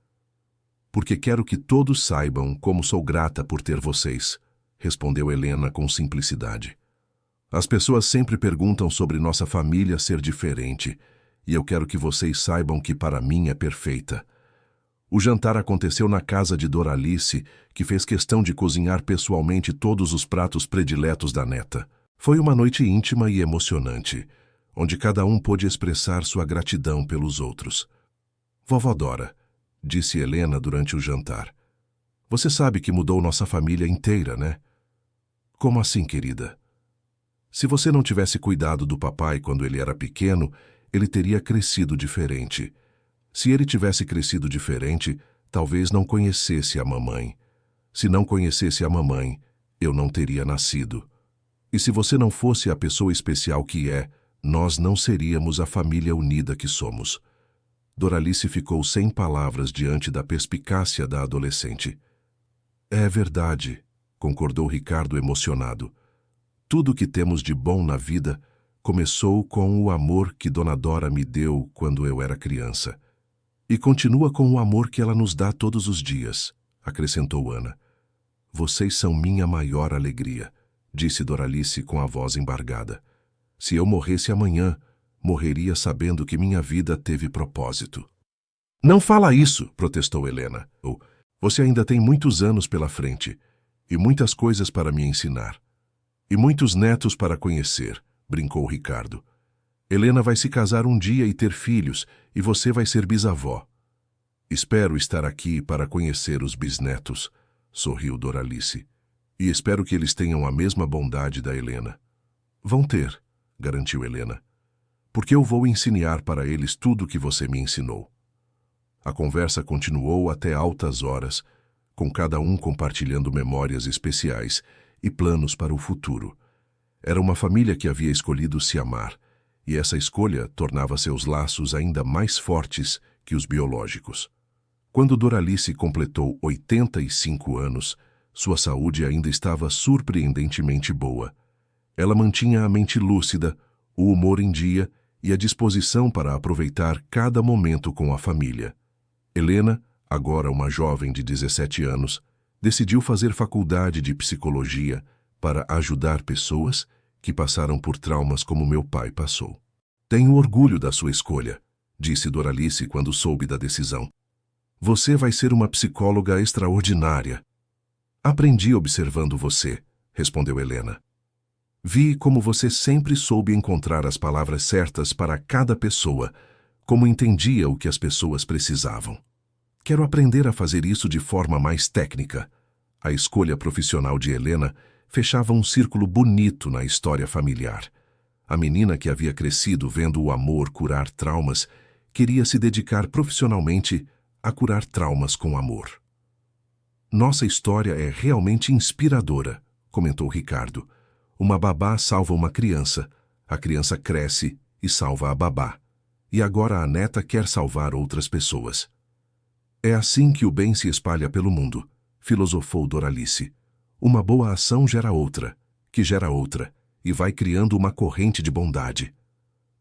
Porque quero que todos saibam como sou grata por ter vocês, respondeu Helena com simplicidade. As pessoas sempre perguntam sobre nossa família ser diferente, e eu quero que vocês saibam que para mim é perfeita. O jantar aconteceu na casa de Doralice, que fez questão de cozinhar pessoalmente todos os pratos prediletos da neta. Foi uma noite íntima e emocionante, onde cada um pôde expressar sua gratidão pelos outros. Vovó Dora, disse Helena durante o jantar, você sabe que mudou nossa família inteira, né? Como assim, querida? Se você não tivesse cuidado do papai quando ele era pequeno, ele teria crescido diferente. Se ele tivesse crescido diferente, talvez não conhecesse a mamãe. Se não conhecesse a mamãe, eu não teria nascido. E se você não fosse a pessoa especial que é, nós não seríamos a família unida que somos. Doralice ficou sem palavras diante da perspicácia da adolescente. É verdade, concordou Ricardo emocionado. Tudo o que temos de bom na vida começou com o amor que Dona Dora me deu quando eu era criança. E continua com o amor que ela nos dá todos os dias, acrescentou Ana. Vocês são minha maior alegria, disse Doralice com a voz embargada. Se eu morresse amanhã, morreria sabendo que minha vida teve propósito. Não fala isso, protestou Helena. Você ainda tem muitos anos pela frente, e muitas coisas para me ensinar. E muitos netos para conhecer, brincou Ricardo. Helena vai se casar um dia e ter filhos, e você vai ser bisavó. Espero estar aqui para conhecer os bisnetos, sorriu Doralice. E espero que eles tenham a mesma bondade da Helena. Vão ter, garantiu Helena, porque eu vou ensinar para eles tudo o que você me ensinou. A conversa continuou até altas horas, com cada um compartilhando memórias especiais e planos para o futuro. Era uma família que havia escolhido se amar, e essa escolha tornava seus laços ainda mais fortes que os biológicos. Quando Doralice completou 85 anos, sua saúde ainda estava surpreendentemente boa. Ela mantinha a mente lúcida, o humor em dia e a disposição para aproveitar cada momento com a família. Helena, agora uma jovem de 17 anos, decidiu fazer faculdade de psicologia para ajudar pessoas que passaram por traumas como meu pai passou. Tenho orgulho da sua escolha, disse Doralice quando soube da decisão. Você vai ser uma psicóloga extraordinária. Aprendi observando você, respondeu Helena. Vi como você sempre soube encontrar as palavras certas para cada pessoa, como entendia o que as pessoas precisavam. Quero aprender a fazer isso de forma mais técnica. A escolha profissional de Helena fechava um círculo bonito na história familiar. A menina que havia crescido vendo o amor curar traumas queria se dedicar profissionalmente a curar traumas com amor. Nossa história é realmente inspiradora, comentou Ricardo. Uma babá salva uma criança, a criança cresce e salva a babá. E agora a neta quer salvar outras pessoas. É assim que o bem se espalha pelo mundo, filosofou Doralice. Uma boa ação gera outra, que gera outra, e vai criando uma corrente de bondade.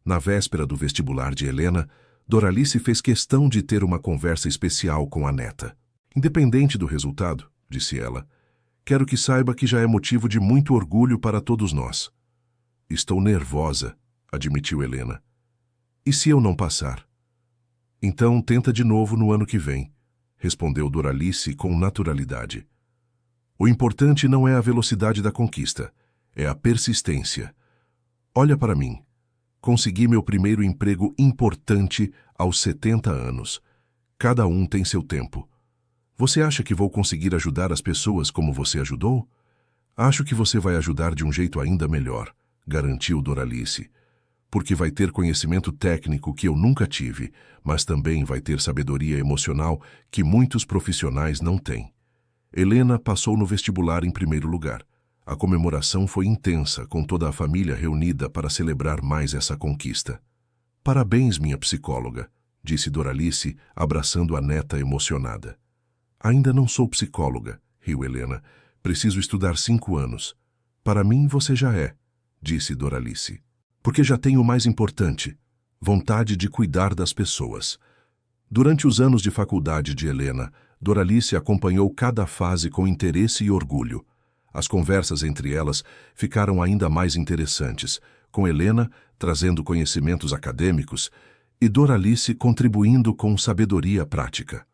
Na véspera do vestibular de Helena, Doralice fez questão de ter uma conversa especial com a neta. Independente do resultado, disse ela, quero que saiba que já é motivo de muito orgulho para todos nós. Estou nervosa, admitiu Helena. E se eu não passar? Então tenta de novo no ano que vem, respondeu Doralice com naturalidade. O importante não é a velocidade da conquista, é a persistência. Olha para mim. Consegui meu primeiro emprego importante aos 70 anos. Cada um tem seu tempo. Você acha que vou conseguir ajudar as pessoas como você ajudou? Acho que você vai ajudar de um jeito ainda melhor, garantiu Doralice. Porque vai ter conhecimento técnico que eu nunca tive, mas também vai ter sabedoria emocional que muitos profissionais não têm. Helena passou no vestibular em primeiro lugar. A comemoração foi intensa, com toda a família reunida para celebrar mais essa conquista. Parabéns, minha psicóloga, disse Doralice, abraçando a neta emocionada. Ainda não sou psicóloga, riu Helena. Preciso estudar 5 anos. Para mim, você já é, disse Doralice. Porque já tenho o mais importante, vontade de cuidar das pessoas. Durante os anos de faculdade de Helena, Doralice acompanhou cada fase com interesse e orgulho. As conversas entre elas ficaram ainda mais interessantes, com Helena trazendo conhecimentos acadêmicos e Doralice contribuindo com sabedoria prática.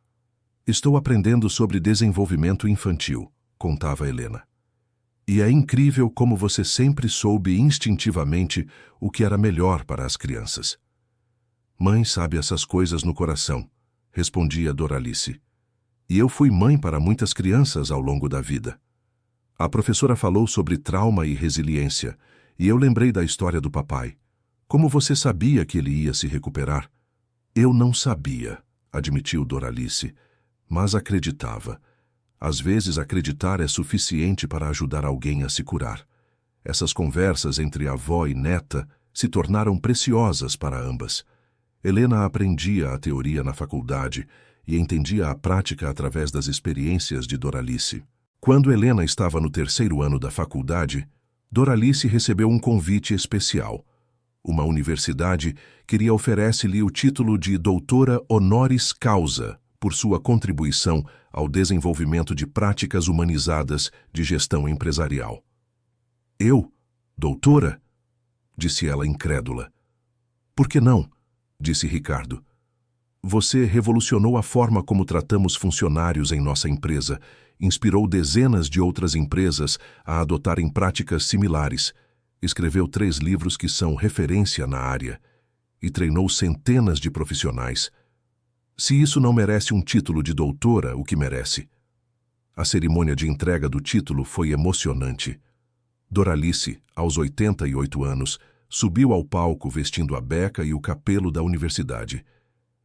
Estou aprendendo sobre desenvolvimento infantil, contava Helena. E é incrível como você sempre soube instintivamente o que era melhor para as crianças. Mãe sabe essas coisas no coração, respondia Doralice. E eu fui mãe para muitas crianças ao longo da vida. A professora falou sobre trauma e resiliência, e eu lembrei da história do papai. Como você sabia que ele ia se recuperar? Eu não sabia, admitiu Doralice, mas acreditava. Às vezes acreditar é suficiente para ajudar alguém a se curar. Essas conversas entre avó e neta se tornaram preciosas para ambas. Helena aprendia a teoria na faculdade e entendia a prática através das experiências de Doralice. Quando Helena estava no 3º ano da faculdade, Doralice recebeu um convite especial. Uma universidade queria oferecer-lhe o título de doutora honoris causa por sua contribuição ao desenvolvimento de práticas humanizadas de gestão empresarial. Eu? Doutora? Disse ela incrédula. Por que não? Disse Ricardo. Você revolucionou a forma como tratamos funcionários em nossa empresa, inspirou dezenas de outras empresas a adotarem práticas similares, escreveu 3 livros que são referência na área e treinou centenas de profissionais. Se isso não merece um título de doutora, o que merece? A cerimônia de entrega do título foi emocionante. Doralice, aos 88 anos, subiu ao palco vestindo a beca e o capelo da universidade,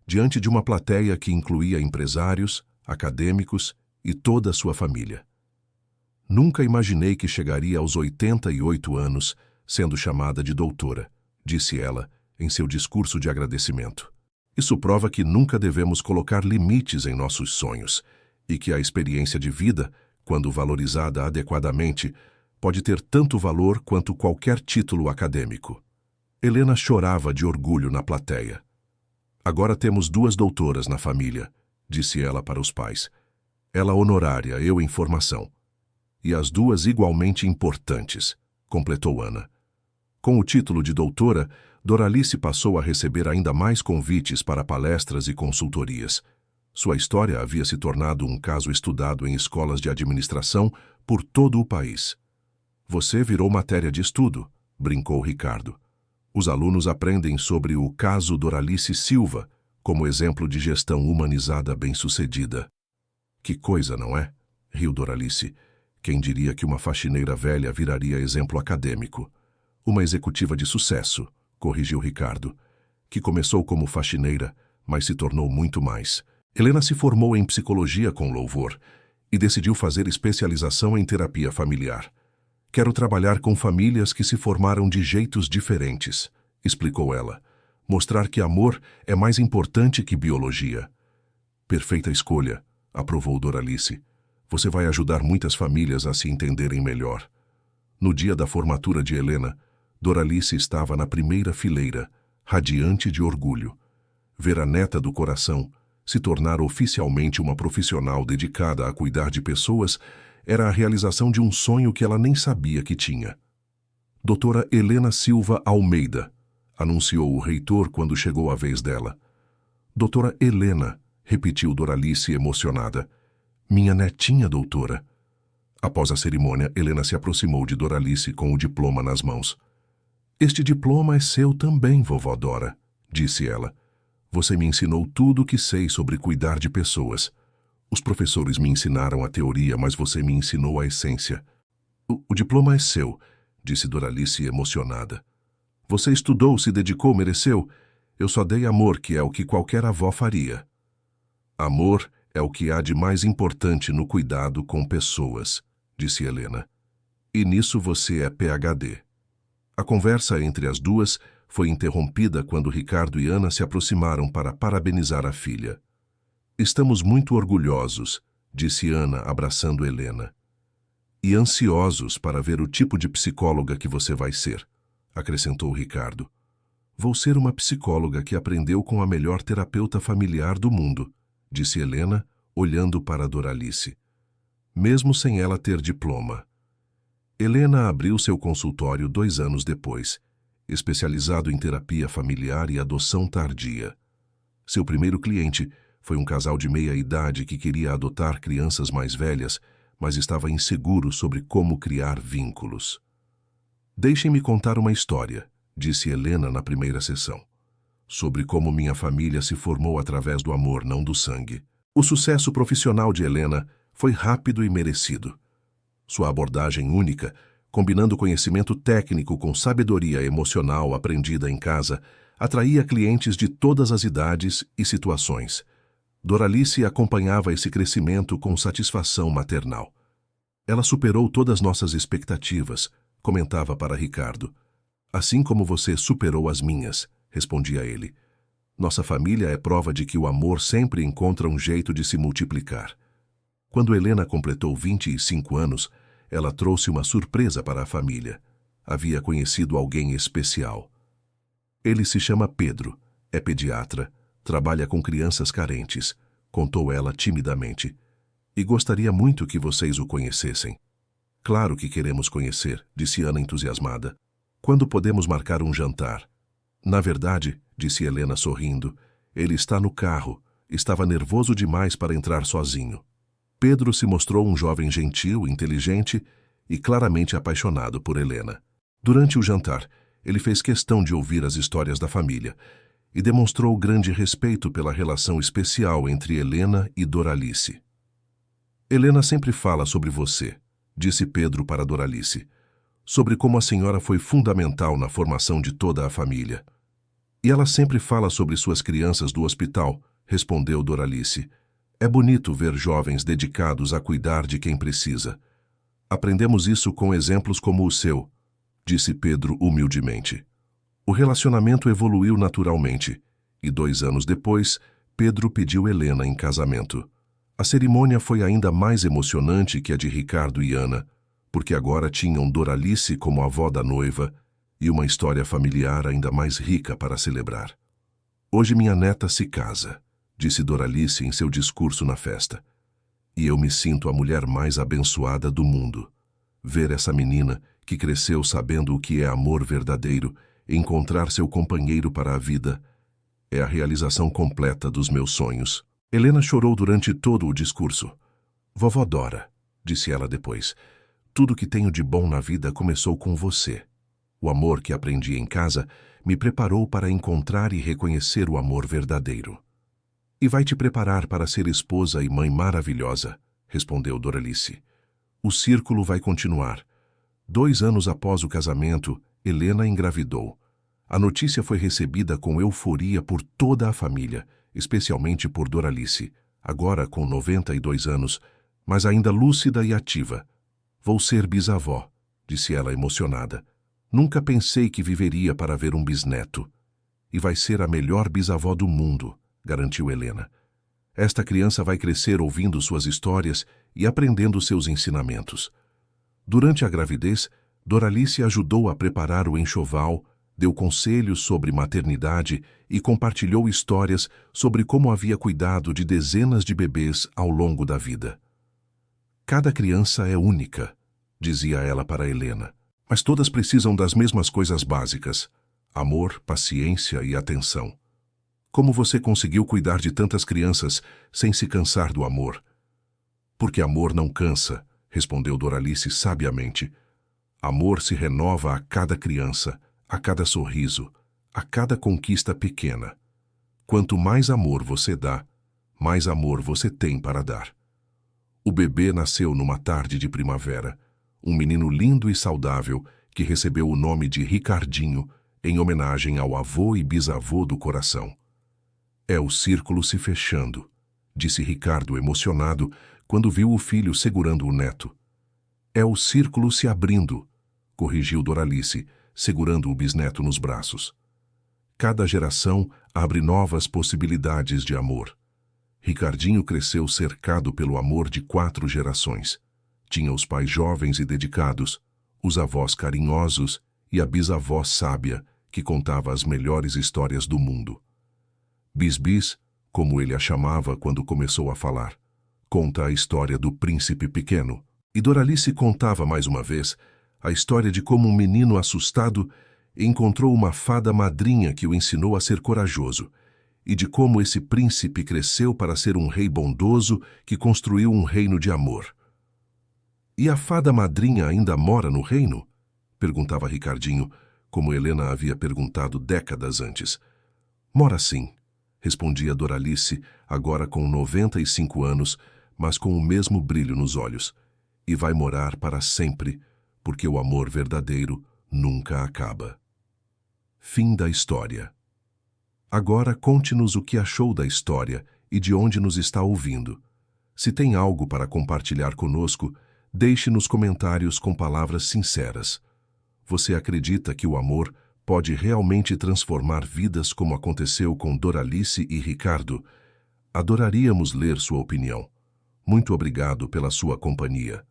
diante de uma plateia que incluía empresários, acadêmicos e toda a sua família. Nunca imaginei que chegaria aos 88 anos sendo chamada de doutora, disse ela em seu discurso de agradecimento. Isso prova que nunca devemos colocar limites em nossos sonhos e que a experiência de vida, quando valorizada adequadamente, pode ter tanto valor quanto qualquer título acadêmico. Helena chorava de orgulho na plateia. Agora temos 2 doutoras na família, disse ela para os pais. Ela honorária, eu em formação. E as 2 igualmente importantes, completou Ana. Com o título de doutora, Doralice passou a receber ainda mais convites para palestras e consultorias. Sua história havia se tornado um caso estudado em escolas de administração por todo o país. Você virou matéria de estudo, brincou Ricardo. Os alunos aprendem sobre o caso Doralice Silva como exemplo de gestão humanizada bem-sucedida. Que coisa, não é? Riu Doralice. Quem diria que uma faxineira velha viraria exemplo acadêmico? Uma executiva de sucesso, corrigiu Ricardo, que começou como faxineira, mas se tornou muito mais. Helena se formou em psicologia com louvor e decidiu fazer especialização em terapia familiar. Quero trabalhar com famílias que se formaram de jeitos diferentes, explicou ela. Mostrar que amor é mais importante que biologia. Perfeita escolha, aprovou Doralice. Você vai ajudar muitas famílias a se entenderem melhor. No dia da formatura de Helena, Doralice estava na primeira fileira, radiante de orgulho. Ver a neta do coração se tornar oficialmente uma profissional dedicada a cuidar de pessoas era a realização de um sonho que ela nem sabia que tinha. Doutora Helena Silva Almeida, anunciou o reitor quando chegou a vez dela. Doutora Helena, repetiu Doralice emocionada. Minha netinha, doutora. Após a cerimônia, Helena se aproximou de Doralice com o diploma nas mãos. Este diploma é seu também, vovó Dora, disse ela. Você me ensinou tudo o que sei sobre cuidar de pessoas. Os professores me ensinaram a teoria, mas você me ensinou a essência. O diploma é seu, disse Doralice emocionada. Você estudou, se dedicou, mereceu. Eu só dei amor, que é o que qualquer avó faria. Amor é o que há de mais importante no cuidado com pessoas, disse Helena. E nisso você é PhD. A conversa entre as 2 foi interrompida quando Ricardo e Ana se aproximaram para parabenizar a filha. Estamos muito orgulhosos, disse Ana, abraçando Helena. E ansiosos para ver o tipo de psicóloga que você vai ser, acrescentou Ricardo. Vou ser uma psicóloga que aprendeu com a melhor terapeuta familiar do mundo, disse Helena, olhando para Doralice. Mesmo sem ela ter diploma. Helena abriu seu consultório 2 anos depois, especializado em terapia familiar e adoção tardia. Seu primeiro cliente foi um casal de meia-idade que queria adotar crianças mais velhas, mas estava inseguro sobre como criar vínculos. Deixem-me contar uma história, disse Helena na primeira sessão, sobre como minha família se formou através do amor, não do sangue. O sucesso profissional de Helena foi rápido e merecido. Sua abordagem única, combinando conhecimento técnico com sabedoria emocional aprendida em casa, atraía clientes de todas as idades e situações. Doralice acompanhava esse crescimento com satisfação maternal. Ela superou todas nossas expectativas, comentava para Ricardo. Assim como você superou as minhas, respondia ele. Nossa família é prova de que o amor sempre encontra um jeito de se multiplicar. Quando Helena completou 25 anos, ela trouxe uma surpresa para a família. Havia conhecido alguém especial. Ele se chama Pedro, é pediatra, trabalha com crianças carentes, contou ela timidamente. E gostaria muito que vocês o conhecessem. Claro que queremos conhecer, disse Ana entusiasmada. Quando podemos marcar um jantar? Na verdade, disse Helena sorrindo, ele está no carro, estava nervoso demais para entrar sozinho. Pedro se mostrou um jovem gentil, inteligente e claramente apaixonado por Helena. Durante o jantar, ele fez questão de ouvir as histórias da família e demonstrou grande respeito pela relação especial entre Helena e Doralice. Helena sempre fala sobre você, disse Pedro para Doralice, sobre como a senhora foi fundamental na formação de toda a família. E ela sempre fala sobre suas crianças do hospital, respondeu Doralice. É bonito ver jovens dedicados a cuidar de quem precisa. Aprendemos isso com exemplos como o seu, disse Pedro humildemente. O relacionamento evoluiu naturalmente, e 2 anos depois, Pedro pediu Helena em casamento. A cerimônia foi ainda mais emocionante que a de Ricardo e Ana, porque agora tinham Doralice como avó da noiva e uma história familiar ainda mais rica para celebrar. Hoje minha neta se casa, disse Doralice em seu discurso na festa. E eu me sinto a mulher mais abençoada do mundo. Ver essa menina, que cresceu sabendo o que é amor verdadeiro, encontrar seu companheiro para a vida, é a realização completa dos meus sonhos. Helena chorou durante todo o discurso. Vovó Dora, disse ela depois, tudo que tenho de bom na vida começou com você. O amor que aprendi em casa me preparou para encontrar e reconhecer o amor verdadeiro. E vai te preparar para ser esposa e mãe maravilhosa, respondeu Doralice. O círculo vai continuar. 2 anos após o casamento, Helena engravidou. A notícia foi recebida com euforia por toda a família, especialmente por Doralice, agora com 92 anos, mas ainda lúcida e ativa. Vou ser bisavó, disse ela emocionada. Nunca pensei que viveria para ver um bisneto. E vai ser a melhor bisavó do mundo, garantiu Helena. Esta criança vai crescer ouvindo suas histórias e aprendendo seus ensinamentos. Durante a gravidez, Doralice ajudou a preparar o enxoval, deu conselhos sobre maternidade e compartilhou histórias sobre como havia cuidado de dezenas de bebês ao longo da vida. Cada criança é única, dizia ela para Helena, mas todas precisam das mesmas coisas básicas: amor, paciência e atenção. Como você conseguiu cuidar de tantas crianças sem se cansar do amor? Porque amor não cansa, respondeu Doralice sabiamente. Amor se renova a cada criança, a cada sorriso, a cada conquista pequena. Quanto mais amor você dá, mais amor você tem para dar. O bebê nasceu numa tarde de primavera, um menino lindo e saudável que recebeu o nome de Ricardinho em homenagem ao avô e bisavô do coração. É o círculo se fechando, disse Ricardo emocionado quando viu o filho segurando o neto. É o círculo se abrindo, corrigiu Doralice, segurando o bisneto nos braços. Cada geração abre novas possibilidades de amor. Ricardinho cresceu cercado pelo amor de 4 gerações. Tinha os pais jovens e dedicados, os avós carinhosos e a bisavó sábia, que contava as melhores histórias do mundo. Bis-bis, como ele a chamava quando começou a falar, conta a história do príncipe pequeno. E Doralice contava mais uma vez a história de como um menino assustado encontrou uma fada madrinha que o ensinou a ser corajoso, e de como esse príncipe cresceu para ser um rei bondoso que construiu um reino de amor. E a fada madrinha ainda mora no reino? Perguntava Ricardinho, como Helena havia perguntado décadas antes. Mora sim, respondia Doralice, agora com 95 anos, mas com o mesmo brilho nos olhos. E vai morar para sempre, porque o amor verdadeiro nunca acaba. Fim da história. Agora conte-nos o que achou da história e de onde nos está ouvindo. Se tem algo para compartilhar conosco, deixe nos comentários com palavras sinceras. Você acredita que o amor pode realmente transformar vidas como aconteceu com Doralice e Ricardo? Adoraríamos ler sua opinião. Muito obrigado pela sua companhia.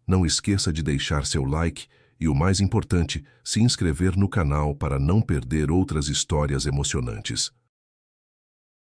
Não esqueça de deixar seu like e, o mais importante, se inscrever no canal para não perder outras histórias emocionantes.